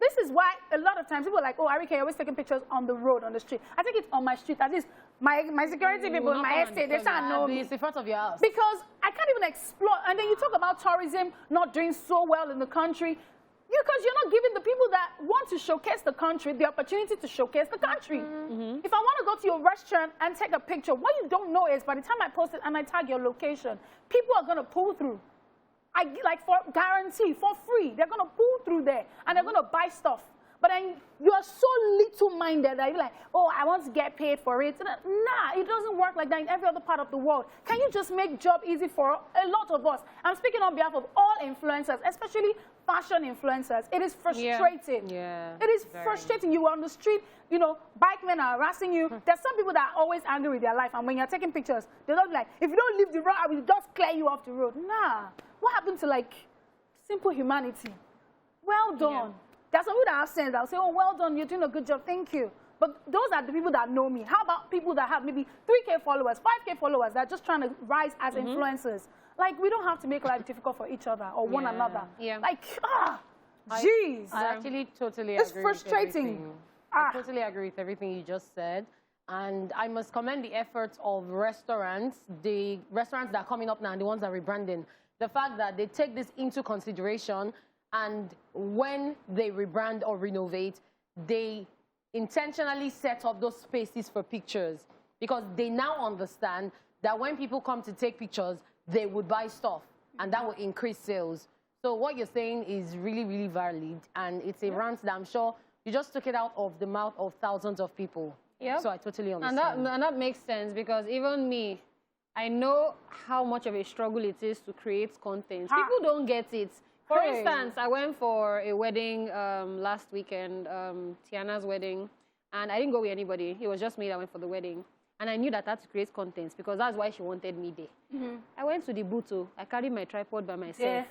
This is why a lot of times people are like, oh, Ariyiike, you're always taking pictures on the road, on the street. I think it's on my street. At least my security people in my estate, they can't know me. It's in front of your house. Because I can't even explore. And then you talk about tourism not doing so well in the country. Because you're not giving the people that want to showcase the country the opportunity to showcase the country. If I want to go to your restaurant and take a picture, what you don't know is by the time I post it and I tag your location, people are going to pull through. For guarantee, for free. They're going to pull through there and they're going to buy stuff. But then you are so little-minded that you're like, oh, I want to get paid for it. Nah, it doesn't work like that in every other part of the world. Can you just make job easy for a lot of us? I'm speaking on behalf of all influencers, especially fashion influencers. It is frustrating. It is frustrating. You are on the street, you know, bike men are harassing you. There's some people that are always angry with their life, and when you're taking pictures, they're not like, if you don't leave the road, I will just clear you off the road. Nah. What happened to, like, simple humanity? Well done. There's some people that have sense. I'll say, oh, well done, you're doing a good job, thank you. But those are the people that know me. How about people that have maybe 3K followers, 5K followers that are just trying to rise as influencers? Like, we don't have to make life difficult for each other or one another. Like, jeez. I actually totally agree. It's frustrating. I totally agree with everything you just said. And I must commend the efforts of restaurants, the restaurants that are coming up now and the ones that are rebranding. The fact that they take this into consideration, and when they rebrand or renovate, they intentionally set up those spaces for pictures, because they now understand that when people come to take pictures, they would buy stuff, and that will increase sales. So what you're saying is really, really valid, and it's a rant that I'm sure you just took it out of the mouth of thousands of people. So I totally understand. And that makes sense, because even me, I know how much of a struggle it is to create content. People don't get it. For instance, I went for a wedding last weekend, Tiana's wedding, and I didn't go with anybody. It was just me that went for the wedding. And I knew that I had to create content because that's why she wanted me there. I went to the booth. I carried my tripod by myself.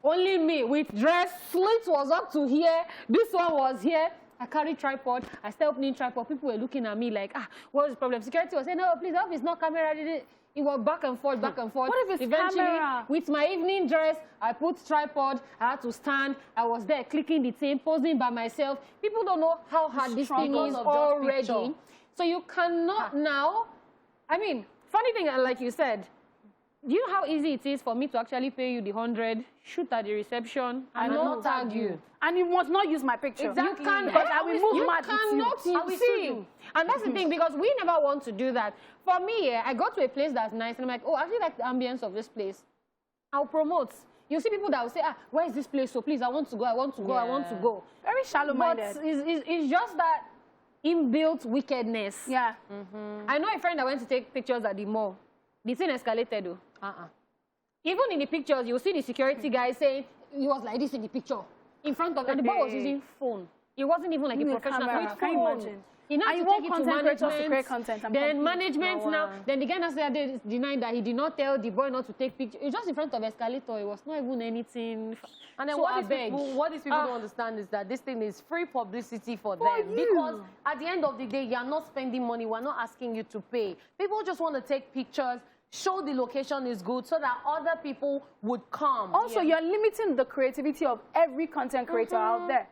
Only me with dress. Slit was up to here. This one was here. I carried tripod. I started opening tripod. People were looking at me like, what's the problem? Security was saying, no, please, I hope it's not camera. It was back and forth, back and forth. What if it's eventually, camera? with my evening dress, I put tripod. I had to stand. I was there clicking the thing, posing by myself. People don't know how hard this thing is already. So you cannot now. I mean, funny thing, like you said, do you know how easy it is for me to actually pay you the 100, shoot at the reception, and not tag you? And you must not use my picture. Exactly. You can't. Because I will move mad with you. See. And that's the thing, because we never want to do that. For me, I go to a place that's nice, and I'm like, oh, I actually like the ambience of this place. I'll promote. You see people that will say, where is this place? So please, I want to go, I want to go, I want to go. Very shallow-minded. But it's just that inbuilt wickedness. I know a friend that went to take pictures at the mall. The thing escalated, though. Even in the pictures, you'll see the security guy saying, he was like this in the picture. In front of, and the boy was using phone. It wasn't even like a professional camera. Can you imagine? He now to take it to management. Content. Then management now. Then the guy now said denying that he did not tell the boy not to take pictures. It's just in front of escalator. It was not even anything. And then so what these people don't understand is that this thing is free publicity for them. Because at the end of the day, you're not spending money. We're not asking you to pay. People just want to take pictures, show the location is good so that other people would come. Also, you're limiting the creativity of every content creator out there.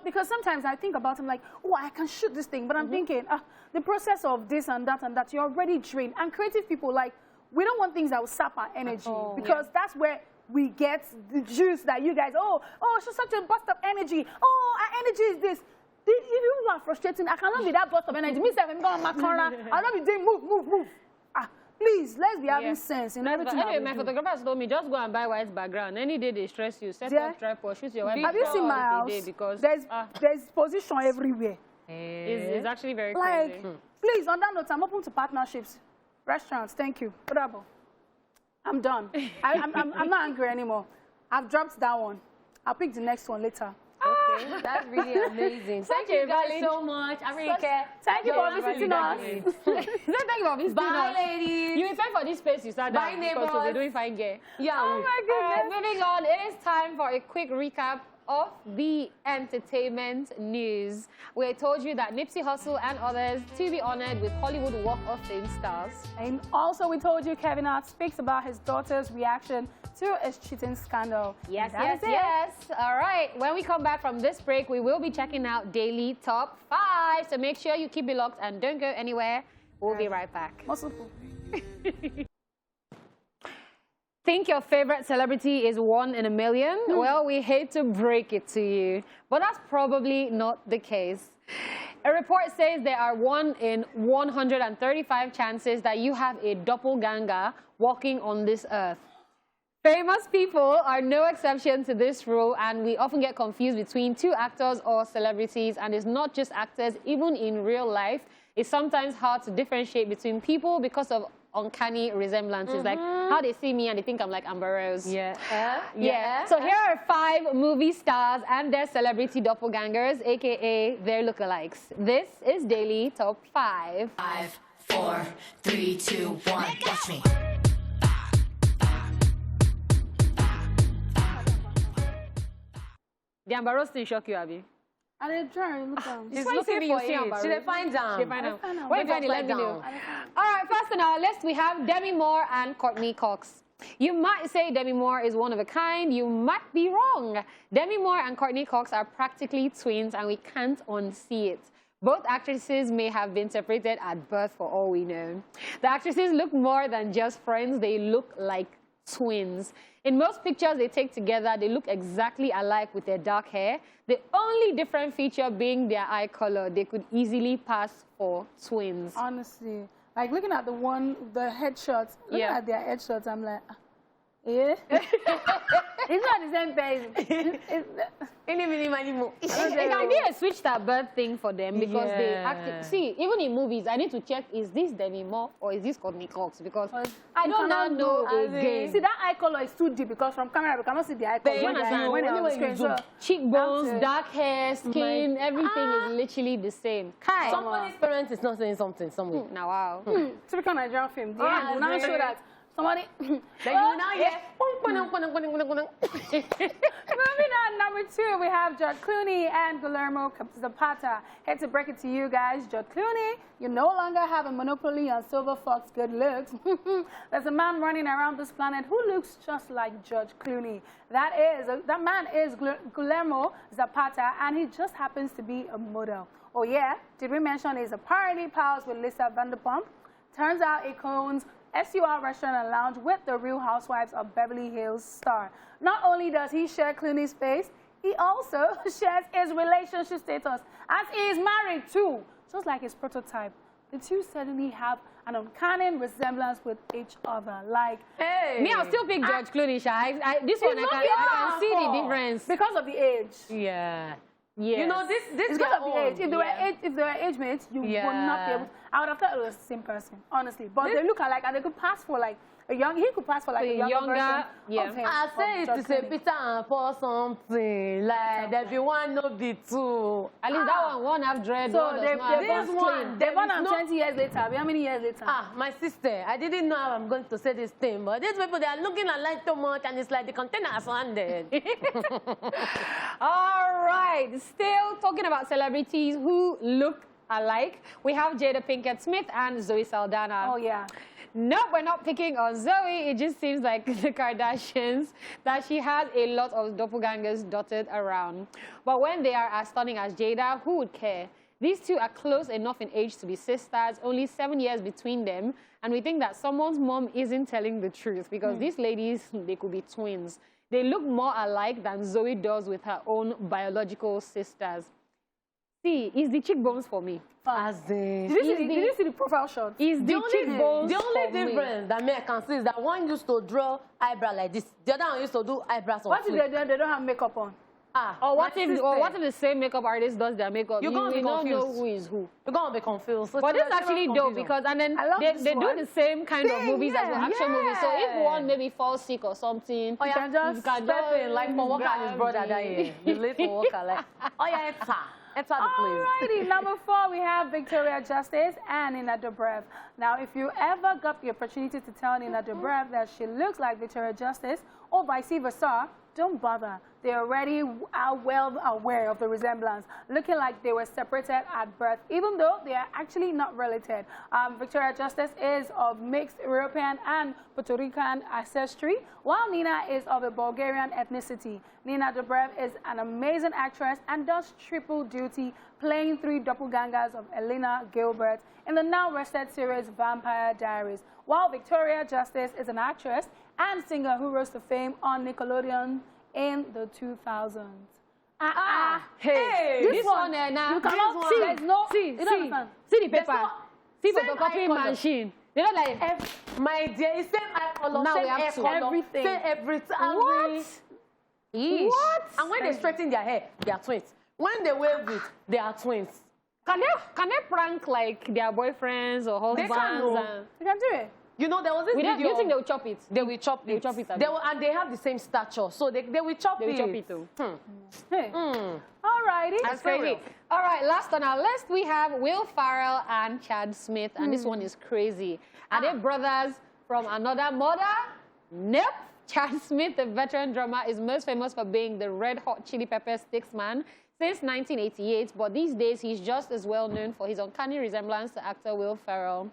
because sometimes I think about, I'm like, oh, I can shoot this thing, but I'm thinking, the process of this and that, you're already drained. And creative people, like, we don't want things that will sap our energy because that's where we get the juice that you guys, she's such a burst of energy. Oh, our energy is this. You are frustrating. I cannot be that burst of energy. Me, I'm going my corner. I'll not be doing move. Please, let's be having sense in everything. Anyway, my photographers told me just go and buy white background. Any day they stress you, set up tripod, shoot your white background. Have you seen my house? Because there's position everywhere. It's actually very like, crazy. Please, on that note, I'm open to partnerships. Restaurants, thank you. Bravo. I'm done. I'm not angry anymore. I've dropped that one. I'll pick the next one later. Okay, that's really amazing. Thank you guys so much. Ariyiike. Thank you for visiting us. Thank you for visiting us. Bye, ladies. You pay for this space you sat down. Bye, neighbors. Because we're doing fine, gay. Yeah. Oh my goodness. Moving on, it is time for a quick recap of the entertainment news. We told you that Nipsey Hussle and others to be honored with Hollywood Walk of Fame stars. And also we told you Kevin Hart speaks about his daughter's reaction to his cheating scandal. Yes. All right. When we come back from this break, we will be checking out Daily Top 5. So make sure you keep it locked and don't go anywhere. We'll be right back. Think your favorite celebrity is 1 in a million? Well, we hate to break it to you, but that's probably not the case. A report says there are 1 in 135 chances that you have a doppelganger walking on this earth. Famous people are no exception to this rule, and we often get confused between 2 actors or celebrities, and it's not just actors. Even in real life, it's sometimes hard to differentiate between people because of uncanny resemblances, like how they see me and they think I'm like Amber Rose. Yeah. So here are 5 movie stars and their celebrity doppelgangers, aka their lookalikes. This is Daily Top 5. 5, 4, 3, 2, 1. Watch me. The Amber Rose thing shock you, Abby? I didn't try. Look down. She's looking for it. She didn't find out. When you find it, let me know. All right, first on our list, we have Demi Moore and Courtney Cox. You might say Demi Moore is one of a kind. You might be wrong. Demi Moore and Courtney Cox are practically twins, and we can't unsee it. Both actresses may have been separated at birth for all we know. The actresses look more than just friends. They look like twins. In most pictures they take together, they look exactly alike with their dark hair. The only different feature being their eye color. They could easily pass for twins. Honestly, like looking at the headshots, looking at their headshots, I'm like, yeah. It's not the same face. It can be a switch that birth thing for them because they act. See, even in movies, I need to check, is this Demi Moore or is this Courtney Cox? Because I don't know again. See, that eye color is too deep because from camera we cannot see the eye color. When on the screen, so cheekbones, dark hair, skin, everything is literally the same. Somebody's parent is not saying something somewhere. Now, wow. Typical Nigerian film. They will not show that. Somebody. Then you now hear. Moving on, number 2, we have George Clooney and Guillermo Zapata. Here to break it to you guys, George Clooney, you no longer have a monopoly on silver fox good looks. There's a man running around this planet who looks just like George Clooney. That man is Guillermo Zapata, and he just happens to be a model. Oh yeah, did we mention he's a party pals with Lisa Vanderpump? Turns out he owns SUR Restaurant and Lounge with the Real Housewives of Beverly Hills star. Not only does he share Clooney's face, he also shares his relationship status, as he is married too, just like his prototype. The two suddenly have an uncanny resemblance with each other. Like, hey, me, I'll still pick George Clooney. This one, I can see the difference because of the age. Yeah. Yes. You know, this because of the age. If they were age mates, you would not be able to. I would have thought it was the same person, honestly. But they look alike, and they could pass for like a young. He could pass for like a younger version of him. I say it is a Peter and Paul something like there be one, no be two. At least that one have dread. So they're born 20 years later. How many years later? My sister, I didn't know how I'm going to say this thing, but these people, they are looking alike so much, and it's like the container has landed. All right, still talking about celebrities who look alike. We have Jada Pinkett Smith and Zoe Saldana. Oh yeah. No, we're not picking on Zoe. It just seems like the Kardashians that she has a lot of doppelgangers dotted around. But when they are as stunning as Jada, who would care? These two are close enough in age to be sisters, only 7 years between them. And we think that someone's mom isn't telling the truth because these ladies, they could be twins. They look more alike than Zoe does with her own biological sisters. See, it's the cheekbones for me. Did you see the profile shot? It's the cheekbones. The only difference that me I can see is that one used to draw eyebrow like this. The other one used to do eyebrows on What if they don't have makeup on? Or what if the same makeup artist does their makeup? You're going to be confused. You don't know who is who. You're going to be confused. So but this is actually dope because and then they do the same kind of movies as the action movies. So if one maybe falls sick or something, you can just step in like for Walker and his brother that year. You late for Walker like, oh yeah, enter the place. Alrighty, number 4 we have Victoria Justice and Nina Dobrev. Now, if you ever got the opportunity to tell Nina Dobrev that she looks like Victoria Justice or vice versa, don't bother. They already are well aware of the resemblance, looking like they were separated at birth, even though they are actually not related. Victoria Justice is of mixed European and Puerto Rican ancestry, while Nina is of a Bulgarian ethnicity. Nina Dobrev is an amazing actress and does triple duty, playing 3 doppelgangers of Elena Gilbert in the now-rested series Vampire Diaries, while Victoria Justice is an actress and singer who rose to fame on Nickelodeon in the 2000s. Hey, this one now. You cannot see. There's no. See the paper. See photocopy machine. They don't like. My dear, it's same eye color, now same we have hair to. color, Everything. same everything. What? What? And when they straighten their hair, they are twins. When they wave it, they are twins. Can they prank like their boyfriends or husbands? They can do it. You know, there was this video. Do you think they will chop it? They will chop it. They will chop it. And they have the same stature, so they will chop it. They will chop it too. Alrighty. That's crazy. All right, last on our list, we have Will Farrell and Chad Smith, and this one is crazy. Are they brothers from another mother? Nope. Chad Smith, the veteran drummer, is most famous for being the Red Hot Chili Pepper Sticks man since 1988, but these days he's just as well known for his uncanny resemblance to actor Will Farrell.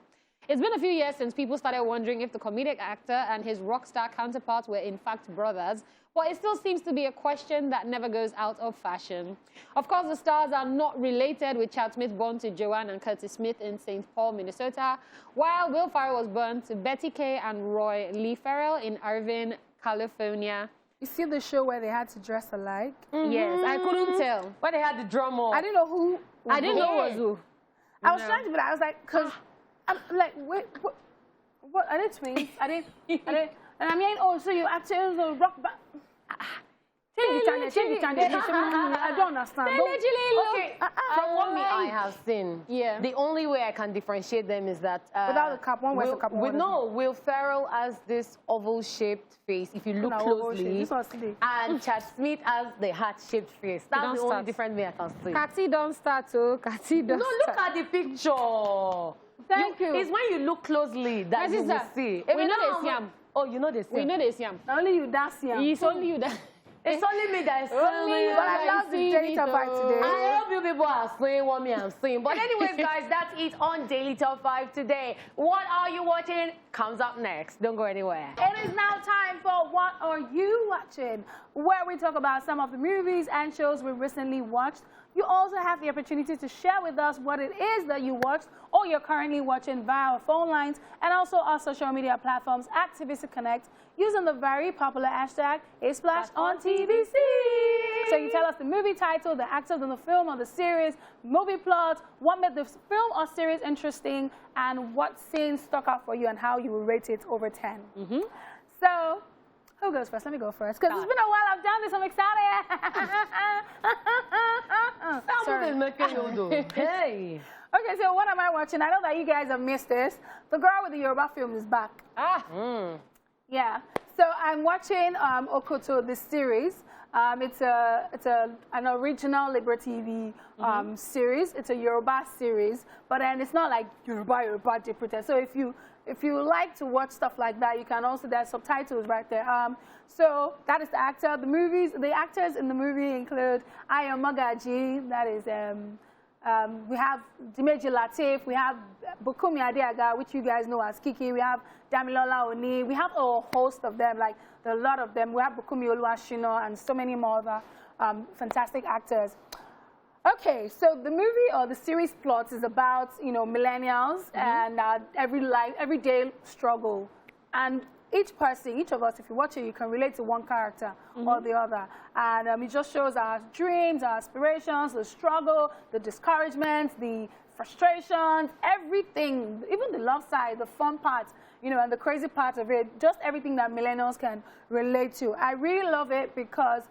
It's been a few years since people started wondering if the comedic actor and his rock star counterparts were in fact brothers, but it still seems to be a question that never goes out of fashion. Of course, the stars are not related, with Chad Smith born to Joanne and Curtis Smith in St. Paul, Minnesota, while Will Farrell was born to Betty Kay and Roy Lee Farrell in Irvine, California. You see the show where they had to dress alike? Yes, I couldn't tell. Where they had the drummer. I didn't know who. I didn't know it was who. I was trying to, but I was like, because I'm like, wait, what are they twins? Are they? And I mean, oh, so you actually rock back. Change the channel. I don't understand. Okay, from what I have seen, the only way I can differentiate them is that without the cap, one wears a cap. Will Farrell has this oval-shaped face if you look closely, and Chad Smith has the heart-shaped face. That's the only different way I can see. Cathy don't start to. Cathy don't. No, look at the picture. Thank you. It's when you look closely that you will see. We know this yam. Oh, you know this yam. We know this yam. Only you dance yam. It's only you that. It's only me that is only. But I love the Daily Top 5 today. I hope you people are seeing what me I'm seeing. But anyways, guys, that's it on Daily Top 5 today. What are you watching? Comes up next. Don't go anywhere. It is now time for What Are You Watching?, where we talk about some of the movies and shows we recently watched. You also have the opportunity to share with us what it is that you watched or you're currently watching via our phone lines and also our social media platforms at TVC Connect using the very popular hashtag Esplash on TVC. So you tell us the movie title, the actors in the film or the series, movie plot, what made the film or series interesting, and what scenes stuck out for you and how you will rate it over 10. So, who goes first? Let me go first, because it's been a while I've done this. I'm excited. Hey. Okay, so what am I watching? I know that you guys have missed this. The girl with the Yoruba film is back. Yeah. So I'm watching Okoto, this series. It's an original Liberty TV series. It's a Yoruba series, but then it's not like Yoruba interpreted. So if you like to watch stuff like that, you can also, there's subtitles right there. So that is the actor. The actors in the movie include Ayo Magaji, that is We have Dimeji Lateef, we have Bukumi Adeaga, which you guys know as Kiki, we have Damilola Oni, we have a host of them, like a lot of them. We have Bukumi Oluwashino and so many more other fantastic actors. Okay, so the movie or the series plot is about, you know, millennials and everyday struggle. And each person, each of us, if you watch it, you can relate to one character or the other. And it just shows our dreams, our aspirations, the struggle, the discouragements, the frustrations, everything, even the love side, the fun parts, you know, and the crazy parts of it, just everything that millennials can relate to. I really love it because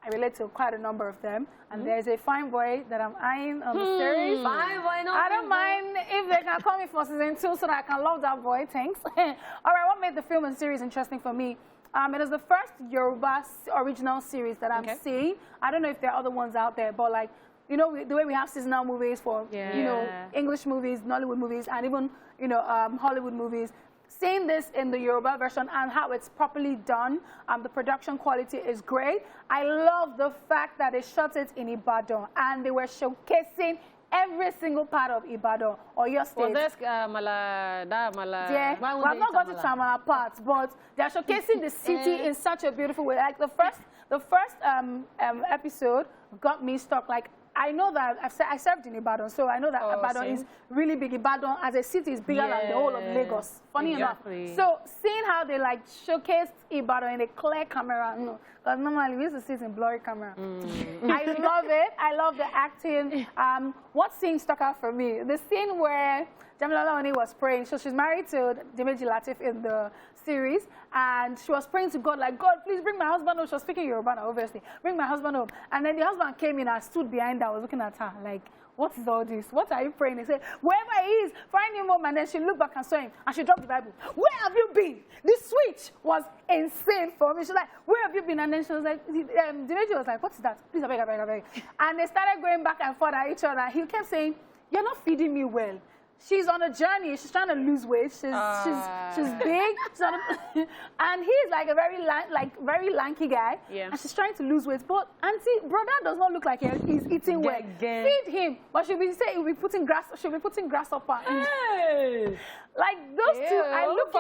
I relate to quite a number of them. And there's a fine boy that I'm eyeing on the series. Fine boy, no. I don't mind if they can call me for season 2 so that I can love that boy. Thanks. All right, what made the film and series interesting for me? It is the first Yoruba original series that I'm seeing. I don't know if there are other ones out there, but like, you know, the way we have seasonal movies for, you know, English movies, Nollywood movies, and even, you know, Hollywood movies. Seeing this in the Yoruba version and how it's properly done, the production quality is great. I love the fact that they shot it in Ibadan and they were showcasing every single part of Ibadan or your state. Was this Mala? Yeah, well, I've not got to Tamala parts, but they're showcasing the city in such a beautiful way. Like the first episode got me stuck. Like, I know that I served in Ibadan, so I know that Ibadan is really big. Ibadan as a city is bigger than the whole of Lagos. Funny enough. So seeing how they like showcased Ibadan in a clear camera, because normally we used to see it in blurry camera. I love it. I love the acting. What scene stuck out for me? The scene where Damilola Oni was praying. So she's married to Dimeji Lateef in the series, and she was praying to God, like, God, please bring my husband home. She was speaking Yoruba, obviously. Bring my husband home. And then the husband came in and stood behind her. I was looking at her, like, what is all this? What are you praying? He said, wherever he is, find him home. And then she looked back and saw him, and she dropped the Bible. Where have you been? This switch was insane for me. She's like, where have you been? And then she was like, Dimeji was like, what is that? Please, I beg, I beg, I beg. And they started going back and forth at each other. He kept saying, you're not feeding me well. She's on a journey. She's trying to lose weight. She's big. And he's like a very lanky guy. Yeah. And she's trying to lose weight. But auntie, brother does not look like he's eating well. Feed him. But she'll be saying she'll be putting grasshopper. Hey. Like those two, I look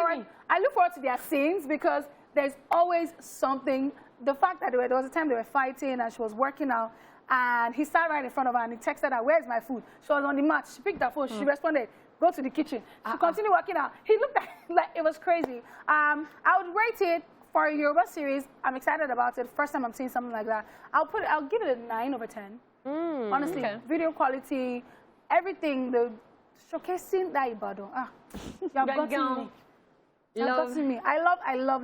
forward to their scenes because there's always something. The fact that there was a time they were fighting and she was working out. And he sat right in front of her and he texted her, where's my food? She was on the mat. She picked her phone. She responded, go to the kitchen. She continued working out. He looked like it was crazy. I would rate it for a Yoruba series. I'm excited about it. First time I'm seeing something like that. I'll give it a 9 over 10. Honestly, video quality, everything, the showcasing that Ibadan. You have gotten me. I love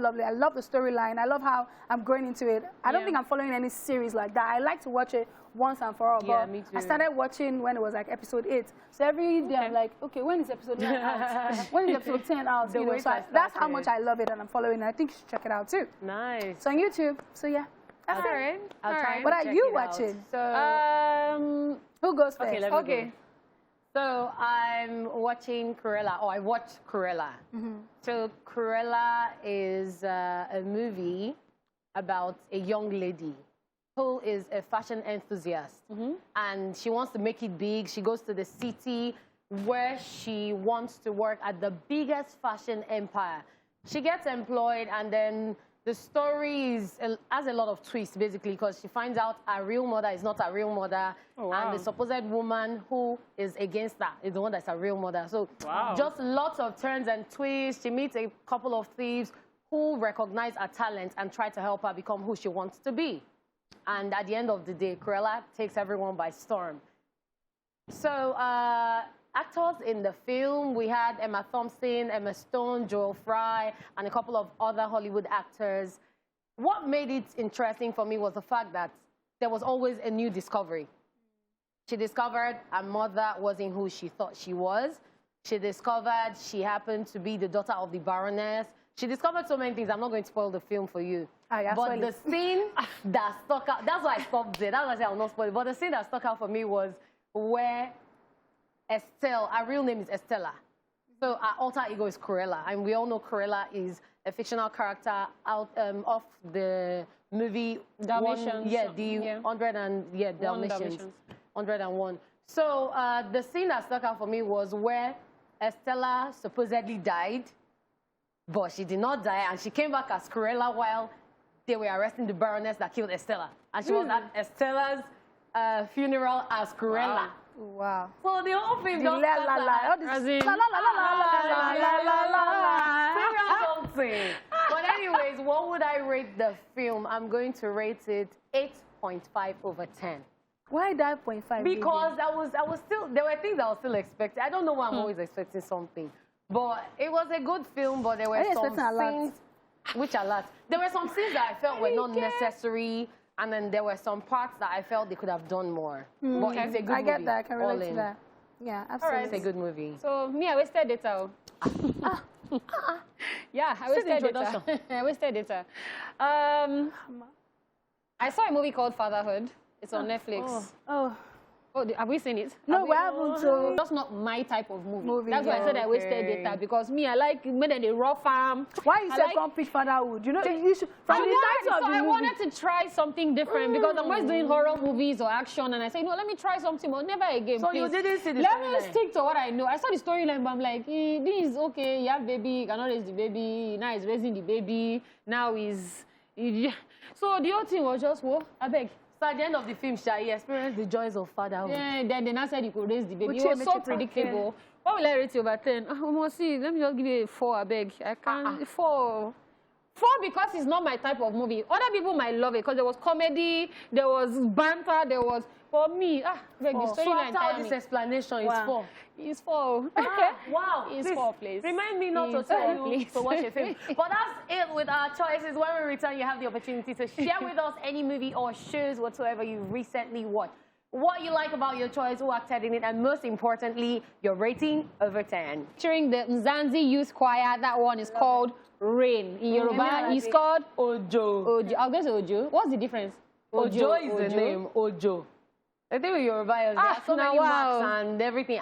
the storyline. I love how I'm going into it. I don't think I'm following any series like that. I like to watch it once and for all. Yeah, me too. I started watching when it was like episode 8. So every day I'm like, okay, when is episode 9 out? When is episode 10 out? You know, so that's how much I love it and I'm following it. I think you should check it out too. Nice. So on YouTube. So yeah. That's it. I'll try. What are you watching? So who goes first? Okay, let me go. So I'm watching Cruella, I watched Cruella. So Cruella is a movie about a young lady who is a fashion enthusiast. And she wants to make it big. She goes to the city where she wants to work at the biggest fashion empire. She gets employed and then the story has a lot of twists, basically, because she finds out her real mother is not her real mother. And the supposed woman who is against her is the one that's her real mother. So just lots of turns and twists. She meets a couple of thieves who recognize her talent and try to help her become who she wants to be. And at the end of the day, Cruella takes everyone by storm. So actors in the film, we had Emma Thompson, Emma Stone, Joel Fry, and a couple of other Hollywood actors. What made it interesting for me was the fact that there was always a new discovery. She discovered her mother wasn't who she thought she was. She discovered she happened to be the daughter of the Baroness. She discovered so many things. I'm not going to spoil the film for you. But the scene that stuck out, that's why I stopped there. That's why I said I'll not spoil it. But the scene that stuck out for me was where Estelle, her real name is Estella. So our alter ego is Cruella. And we all know Cruella is a fictional character out of the movie Dalmatians. Dalmatians. 101. So the scene that stuck out for me was where Estella supposedly died, but she did not die, and she came back as Cruella while they were arresting the Baroness that killed Estella. And she was at Estella's funeral as Cruella. Wow. So the whole film The just la la la. All this la la la la la. But anyways, what would I rate the film? I'm going to rate it 8.5 over 10. Why that 0.5? Because I was still, there were things I was still expecting. I don't know why I'm always expecting something. But it was a good film, but there were some scenes, which are lots. There were some scenes that I felt were not necessary, and then there were some parts that I felt they could have done more. But it's a good movie. I get that. I can relate to that. Yeah, absolutely. It's a good movie. So, me, I wasted it out. Yeah, I wasted it out. I wasted it out. I saw a movie called Fatherhood. It's on Netflix. Oh, have we seen it? no, we haven't. So That's not my type of movie. That's why I said I wasted it out, because me, I like men in the raw farm. why you say complete fatherhood? You know, you should. From the title of the I movie. wanted to try something different because I'm always doing horror movies or action, and I say, no, let me try something, but never again. So please. you didn't see the Let me storyline? stick to what I know. I saw the storyline, but I'm like, this is okay. You have baby, you cannot raise the baby. Now he's raising the baby. Now he's. So the whole thing was just, whoa, I beg. So at the end of the film, Shai experienced the joys of fatherhood. Yeah, then I said you could raise the baby. Uche, It was so make it predictable. okay. What will I rate you over 10? Must see. Let me just give you a 4, I beg. I can't. 4. 4 because it's not my type of movie. Other people might love it because there was comedy, there was banter, there was. For me, beg, the So storyline. after all this explanation, it's 4. It's 4. Okay. Wow. It's Please, 4, please. Remind me not to It's tell 4, you please. to watch a film. But that's it with our choices. When we return, you have the opportunity to share with us any movie or shows whatsoever you recently watched. What you like about your choice, who acted in it, and most importantly, your rating over 10. Featuring the Mzansi Youth Choir, that one is called Rain. In Yoruba, it's called Ojo. Ojo. I guess Ojo. What's the difference? Ojo is the name. Ojo. I think with Yoruba, there are so many marks and everything.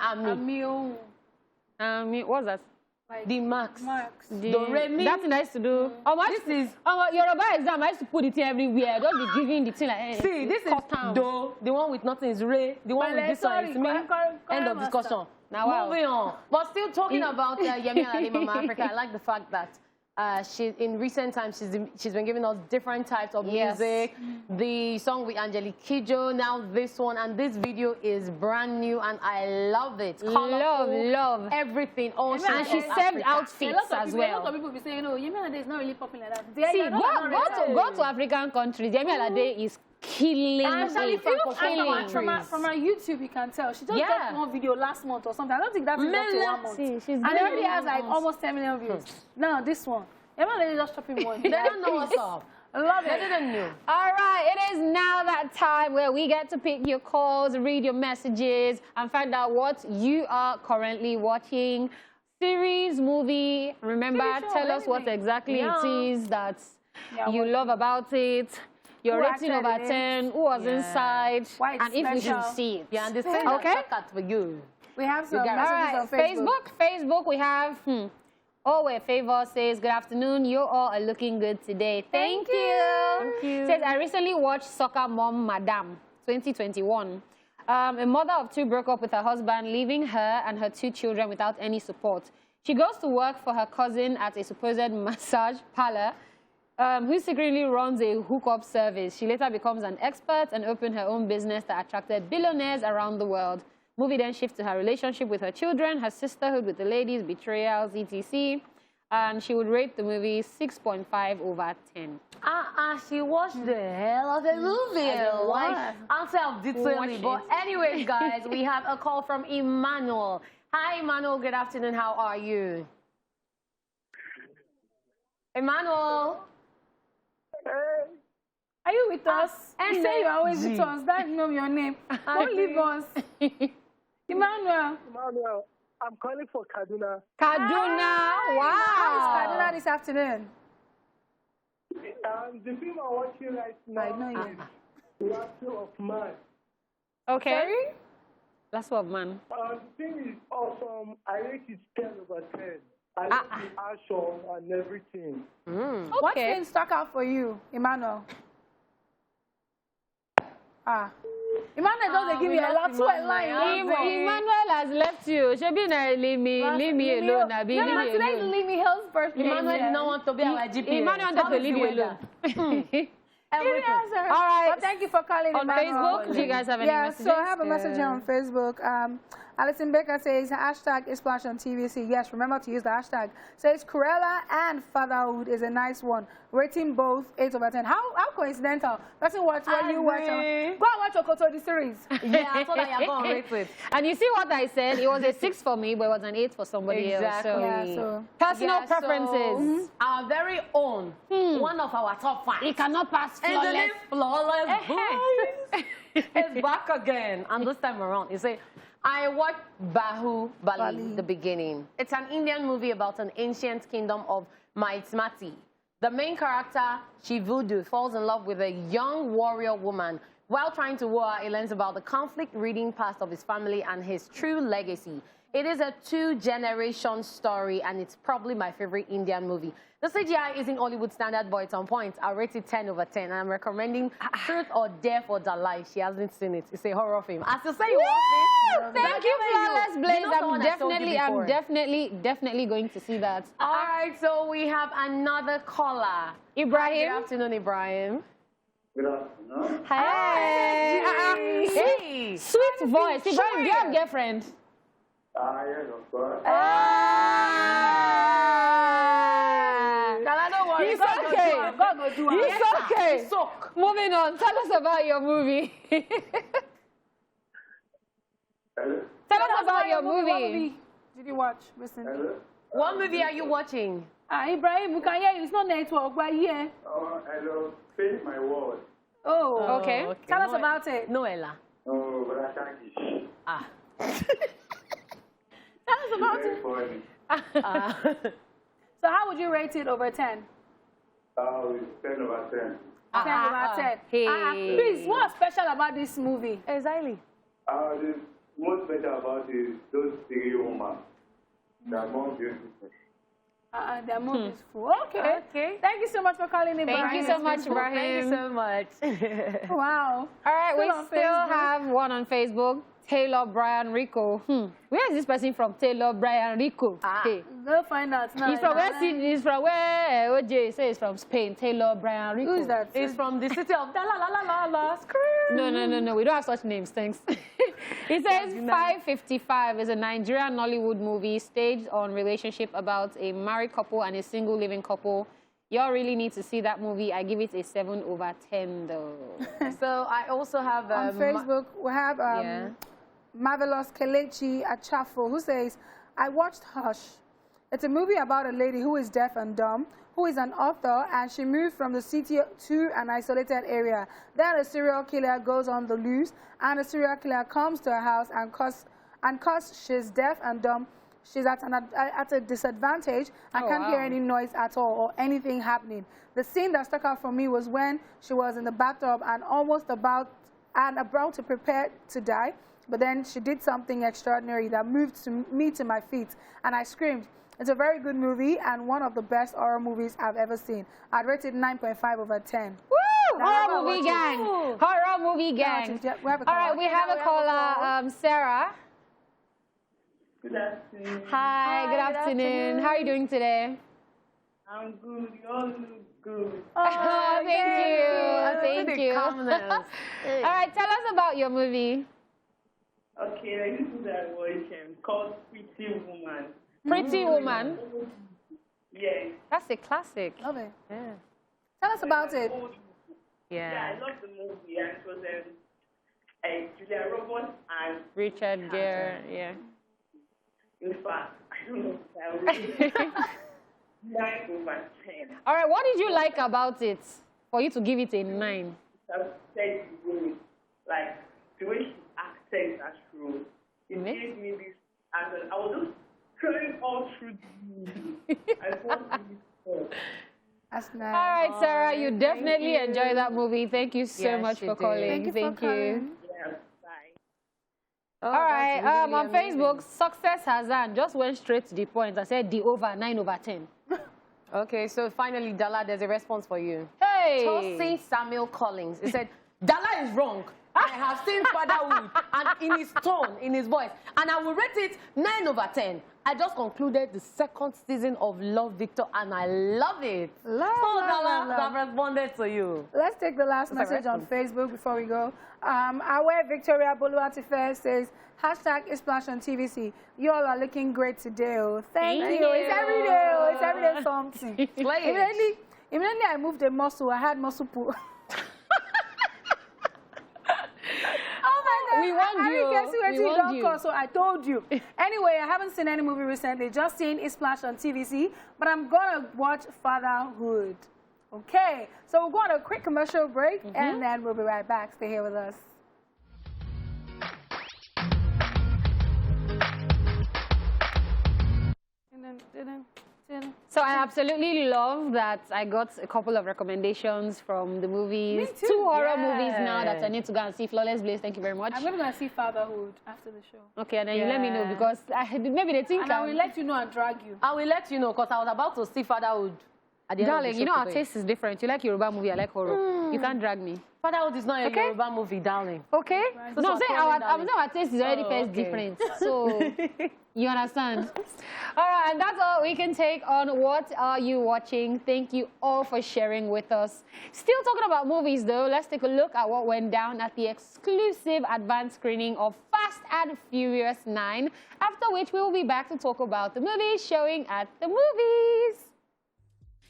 What's that? The marks. That thing I used to do. This is Yoruba exam. I used to put it everywhere. Don't be giving the thing like. See, this is do. The one with nothing is re. The one with this one is me. End of discussion. Now moving on. But still talking about Yemi Alade Mama Africa, I like the fact that in recent times she's been giving us different types of music. The song with Angelique Kidjo, now this one, and this video is brand new and I love it. Love everything. And she served outfits as well. A lot of people be saying, no, Yemi Alade is not really popular like that. See, go to African countries. Yemi Alade is killing it. From her YouTube, you can tell. She just dropped one video last month or something. I don't think that's up to 1 month. And it already has like almost 10 million views. Now, this one. Everyone just dropping more. They don't know what's up. I love it. They didn't know. All right, it is now that time where we get to pick your calls, read your messages, and find out what you are currently watching. Series, movie, remember, tell us what exactly it is that you love about it. Your rating over 10, who was inside, and if we should see it. Yeah, and the same for you. We have some messages on Facebook. Facebook, we have, Favor says, good afternoon, you all are looking good today. Thank you. Says, I recently watched Soccer Mom Madame 2021. A mother of 2 broke up with her husband, leaving her and her 2 children without any support. She goes to work for her cousin at a supposed massage parlor, who secretly runs a hookup service. She later becomes an expert and opened her own business that attracted billionaires around the world. Movie then shifts to her relationship with her children, her sisterhood with the ladies, betrayals, etc. And she would rate the movie 6.5 over 10. She watched the hell of the movie. I'll tell detailing. But anyways, guys, we have a call from Emmanuel. Hi, Emmanuel. Good afternoon. How are you? Emmanuel. Are you with us? You say you're always with us. That's not your name. Don't leave us. Emmanuel. Emmanuel, I'm calling for Kaduna. Kaduna. Wow. How is Kaduna this afternoon? The film I'm watching right now is Last of Man. Okay. Sorry? Last of Man. The thing is awesome. I rate it 10 over 10. I love the action and everything. What scene stuck out for you, Emmanuel? Emmanuel doesn't give me a lot to Emmanuel has left you. Shebi leave me alone. No, today's leave me Hill's birthday. Emmanuel did not want to be our GP. Emmanuel wanted to leave you alone. All right. Well, thank you for calling on Facebook. Do you guys have any messages? So I have a message here on Facebook. Alison Baker says, hashtag Esplash on TVC. Yes, remember to use the hashtag. Says, Cruella and Fatherhood is a nice one. Rating both 8 over 10. How coincidental. Person watch what you watch. Go and watch Okoto, the series. Yeah, I thought I going to rate it. And you see what I said? It was a 6 for me, but it was an 8 for somebody else. So, so personal preferences. Our very own. One of our top 5. It cannot pass flawless. Flawless boys. It's back again. And this time around, you say, I watched Bahubali, the beginning. It's an Indian movie about an ancient kingdom of Maitmati. The main character, Shivudu, falls in love with a young warrior woman. While trying to woo her, he learns about the conflict-ridden past of his family and his true legacy. It is a 2-generation story, and it's probably my favorite Indian movie. The CGI isn't Hollywood standard, but it's on point. I rate it 10 over 10, and I'm recommending Truth or Dare for Dalai. She hasn't seen it. It's a horror film. As you say, thank you, Flawless Blaze. I'm definitely going to see that. All right, so we have another caller. Ibrahim. Good afternoon, Ibrahim. Good afternoon. Hey. Hey. Sweet voice. Ibrahim, do you have a girlfriend? Yes, of course. It's okay. It's okay. Moving on. Tell us about your movie. Tell us about your movie. Did you watch recently? What movie are you watching? Ibrahim, we can hear you. It's not network, but yeah. Hello. Finish my word. Oh, okay. Tell us about it. Noella. Oh, but I can't. Tell us about it. So how would you rate it over 10? 10 over 10. 10 over 10. Please, what's special about this movie? Exactly. The most special about it is those 3 women. They are more beautiful. They're more beautiful. Okay. Thank you so much for calling in. Thank you so much, Ibrahim. Thank you so much. Wow. All right, we still have one on Facebook. Taylor Brian Rico. Where is this person from? Taylor Brian Rico. Go find out now. He's from where? OJ says from Spain. Taylor Brian Rico. Who is that? He's from the city of Daala. No. We don't have such names. Thanks. He says 555 is a Nigerian Nollywood movie staged on relationship about a married couple and a single living couple. Y'all really need to see that movie. I give it a 7 over 10, though. So I also have... on Facebook, we have Marvelous Kelechi Achafo, who says, I watched Hush. It's a movie about a lady who is deaf and dumb, who is an author, and she moved from the city to an isolated area. Then a serial killer goes on the loose, and the serial killer comes to her house, and because she's deaf and dumb, she's at a disadvantage and can't hear any noise at all or anything happening. The scene that stuck out for me was when she was in the bathtub and about to prepare to die, but then she did something extraordinary that moved me to my feet, and I screamed. It's a very good movie and one of the best horror movies I've ever seen. I'd rate it 9.5 over 10. Woo! Horror movie gang. Horror movie gang. All right, we have a caller, Sarah. Good afternoon. Hi, good afternoon. How are you doing today? I'm good. You all look good. Oh, thank you. All right, tell us about your movie. Okay, this is a watch called Pretty Woman. Pretty Woman? Yes. That's a classic. Love it. Yeah. Tell us about it. Yeah, I love the movie. And it was Julia Roberts and Richard Gere, yeah. In fact, I don't know if I would 9 over 10. All right, what did you like about it for you to give it a 9? Like, the way she acted that role, it gave me this, and I was just crying all through the movie. I thought it was That's nice. All right, Sarah, you definitely enjoy that movie. Thank you so much for calling. Thank you. Yeah, bye. All right, on Facebook, Success Hazan just went straight to the point. I said the over 9 over 10. Okay, so finally, Daala, there's a response for you. Hey! Tosin Samuel Collins. He said, Daala is wrong. I have seen fatherhood and in his tone, in his voice. And I will rate it 9/10. I just concluded the second season of Love Victor and I love it. Daala, I've responded to you. Let's take the last message on Facebook before we go. Our Victoria Boluatife says, #Esplash on TVC. You all are looking great today. Oh. Thank you. It's every day. Oh. It's every day something. Immediately I moved a muscle. I had muscle pull. We warned you. So I told you. Anyway, I haven't seen any movie recently. Just seen Esplash on TVC. But I'm going to watch Fatherhood. Okay. So we'll go on a quick commercial break. And then we'll be right back. Stay here with us. So I absolutely love that I got a couple of recommendations from the movies. Me too. 2 horror movies now that I need to go and see. Flawless Bliss, thank you very much. I'm going to see Fatherhood after the show. Okay, and then you let me know because maybe they think I will let you know and drag you. I will let you know because I was about to see Fatherhood. Darling, you know our taste is different. You like Yoruba movie, I like horror. You can't drag me. Fatherhood is not a Yoruba movie, darling. Okay? Right. No, I'm saying our taste is already different. So, you understand? All right, and that's all we can take on What Are You Watching? Thank you all for sharing with us. Still talking about movies, though, let's take a look at what went down at the exclusive advanced screening of Fast and Furious 9, after which we will be back to talk about the movies showing at the movies.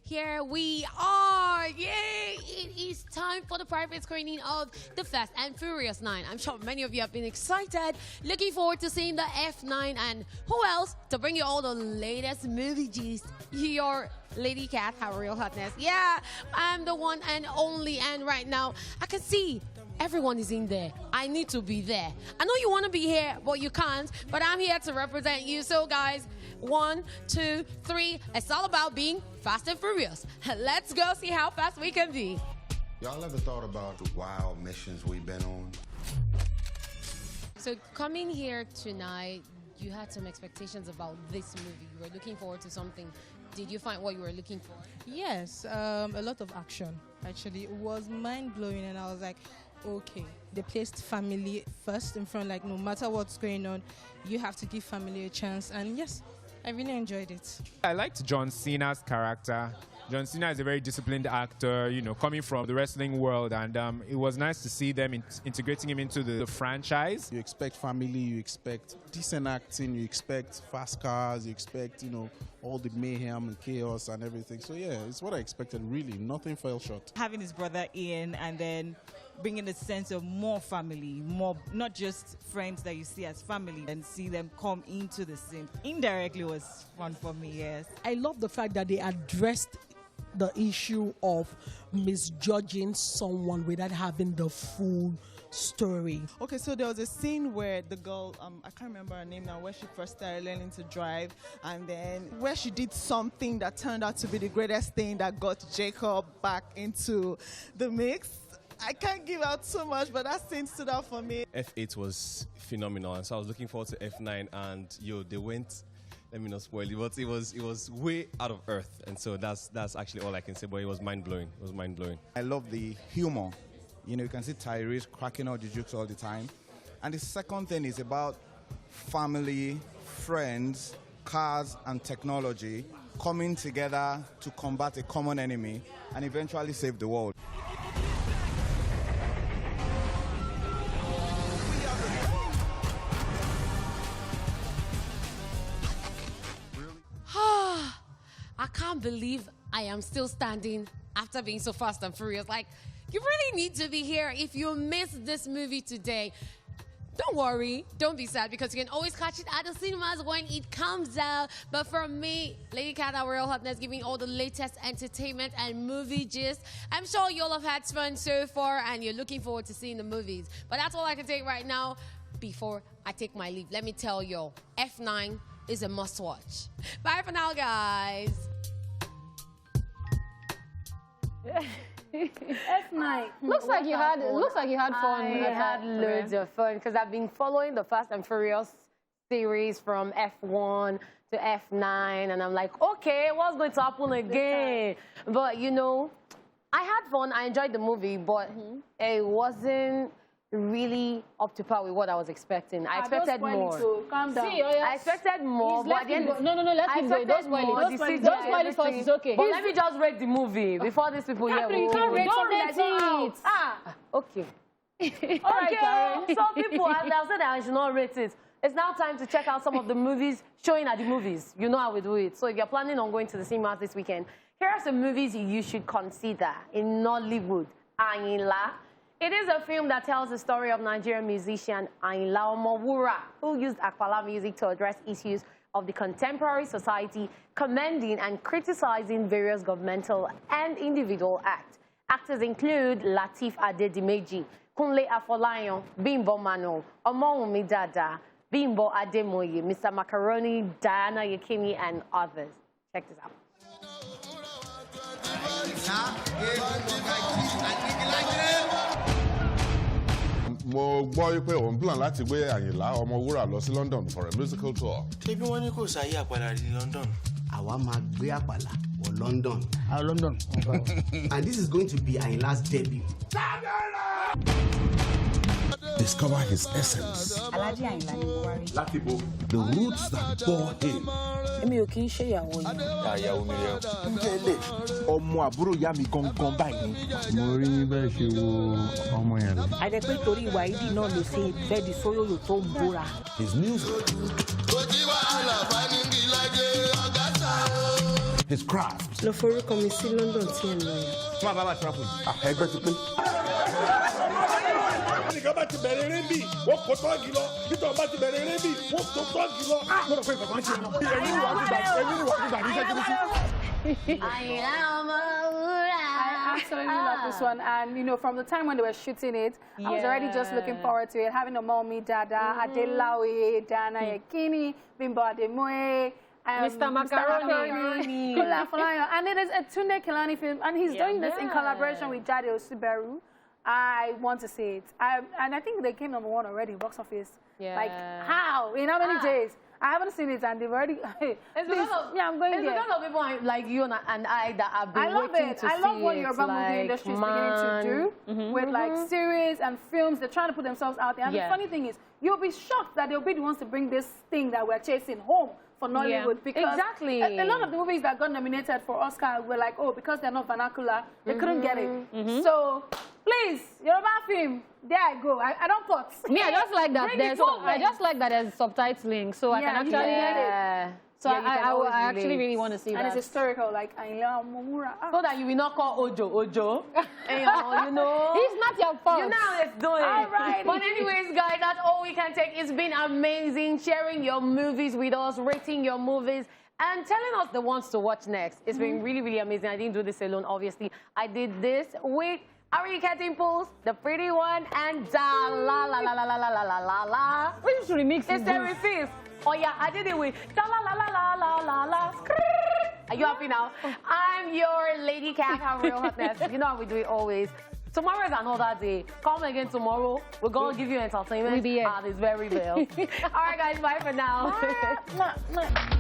Here we are! Yay! It is time for the private screening of The Fast and Furious 9. I'm sure many of you have been excited, looking forward to seeing the F9, and who else to bring you all the latest movie gist? Your Lady Cath, how real hotness. Yeah, I'm the one and only, and right now I can see everyone is in there. I need to be there. I know you want to be here, but you can't, but I'm here to represent you. So guys, 1, 2, 3, it's all about being fast and furious. Let's go see how fast we can be. Y'all ever thought about the wild missions we've been on? So coming here tonight, you had some expectations about this movie. You were looking forward to something. Did you find what you were looking for? Yes, a lot of action, actually. It was mind-blowing, and I was like, okay, they placed family first in front, like no matter what's going on, you have to give family a chance. And yes, I really enjoyed it. I liked John Cena's character. John Cena is a very disciplined actor, you know, coming from the wrestling world, and it was nice to see them integrating him into the franchise. You expect family, you expect decent acting, you expect fast cars, you expect, you know, all the mayhem and chaos and everything. So yeah, it's what I expected, really. Nothing fell short. Having his brother in and then bringing a sense of more family, more, not just friends that you see as family, and see them come into the scene indirectly was fun for me, yes. I love the fact that they addressed the issue of misjudging someone without having the full story. Okay, so there was a scene where the girl, I can't remember her name now, where she first started learning to drive, and then where she did something that turned out to be the greatest thing that got Jacob back into the mix. I can't give out so much, but that scene stood out for me. F8 was phenomenal, and so I was looking forward to F9, and they went, let me not spoil it, but it was way out of earth, and so that's actually all I can say, but it was mind-blowing. It was mind-blowing. I love the humor. You know, you can see Tyrese cracking out the jokes all the time. And the second thing is about family, friends, cars, and technology coming together to combat a common enemy and eventually save the world. I can't believe I am still standing after being so fast and furious. Like, you really need to be here. If you missed this movie today, don't worry, don't be sad, because you can always catch it at the cinemas when it comes out. But for me, Lady Cath, our real hotness, giving all the latest entertainment and movie gist. I'm sure you all have had fun so far and you're looking forward to seeing the movies. But that's all I can take right now before I take my leave. Let me tell you, F9 is a must-watch. Bye for now, guys. F9. Looks like you had fun. I had loads of fun because I've been following the Fast and Furious series from F1 to F9, and I'm like, okay, what's going to happen again? But you know, I had fun. I enjoyed the movie, but it wasn't really up to par with what I was expecting. I expected more. Calm down. See, I expected more, but again, no, let him go. Don't spoil it. Don't spoil it first. It's okay. But let me just rate the movie before these people here. You can't rate something that's not out. Okay. All right, Karen. Some people have said that I should not rate it. It's now time to check out some of the movies showing at the movies. You know how we do it. So if you're planning on going to the cinemas this weekend, here are some movies you should consider in Nollywood. Ayinla. It is a film that tells the story of Nigerian musician Ayinla Omowura, who used Akpala music to address issues of the contemporary society, commending and criticizing various governmental and individual acts. Actors include Lateef Adedimeji, Kunle Afolayan, Bimbo Mano, Omowunmi Dada, Bimbo Ademoye, Mr. Macaroni, Diana Yekini, and others. Check this out. Mo gbọ́ pé òun plan láti gbé Àyìnlá Ọmọwúrà lọ sí London for a musical tour. Ṣebí wọ́n ní kò sáyé àpàlà ní London. Àwa máa gbé àpàlà wọ London. London. And this is going to be Àyìnlá's debut. Discover his essence. Alhaji Àyìnlá ni mo wá rí. Láti bo. The roots that bore him. Èmi ò kì í ṣe ìyàwó yín. Ìyàwó mi rẹ̀. Ǹjẹ́ ọmọ àbúrò ìyá mi gangan báyìí. Mo rí bẹ́ẹ̀ ṣe wo ọmọ yẹn lọ. Àdẹ́pẹ́ torí ìwà ìdí náà ló ṣe fẹ́ di sólóyò tó ń bóra. His music. His craft. Lọ forúkọ mi sí London tí ẹ̀ lọ yẹn. Má bàbá travel. Ẹgbẹ́ ti pé. Nìkan bá ti bẹ̀rẹ̀ eré bì, wọ́n kó tọ́ọ̀gì lọ. Bítọ̀ bá ti bẹ̀rẹ̀ eré bì, wọ́n kó tọ́ọ̀gì lọ. Mo rò pé ìfọ̀kàn ṣe mọ̀. Ẹ̀yin ìwà àgbà ní sẹ́kìrì sí. Ayinla Omowura. I absolutely love this one. And, you know, from the time when they were shooting it, I was already just looking forward to it. Having Omowunmi Dada, Adelawe, Diana Yekini, Bimbo Ademoye, Mr. Macaroni. And it is a Tunde Kelani film. And he's doing this in collaboration with Jade Osiberu. I want to see it. And I think they came #1 already, box office. Yeah. Like, how? In how many days? I haven't seen it, and they've already... It's because I'm going there. It's because of people like you and I that have been waiting to see it. I love what Yoruba movie industry is beginning to do with like series and films. They're trying to put themselves out there. And the funny thing is, you'll be shocked that they'll be the ones to bring this thing that we're chasing home for Nollywood. Because a lot of the movies that got nominated for Oscar were like, oh, because they're not vernacular, they couldn't get it. So, please, Yoruba film, there I go. I don't put. Me, I just like that. I just like that there's subtitling, so I can actually get it. So I actually really want to see that. And it's historical, like Ayinla Omowura. So that you will not call Ojo. And, you know. It's not your fault. You know how it's doing. All right. But anyways, guys, that's all we can take. It's been amazing sharing your movies with us, rating your movies, and telling us the ones to watch next. It's been really, really amazing. I didn't do this alone, obviously. I did this with Ariyiike Dimples, the pretty one, and Daala. We should remix it's the refill. Oh yeah, I did it with Daala. Are you happy now? I'm your lady Cath, have real hotness. You know how we do it always. Tomorrow is another day. Come again tomorrow. We're going to give you entertainment. We'll be here. This very well. All right, guys, bye for now. Bye.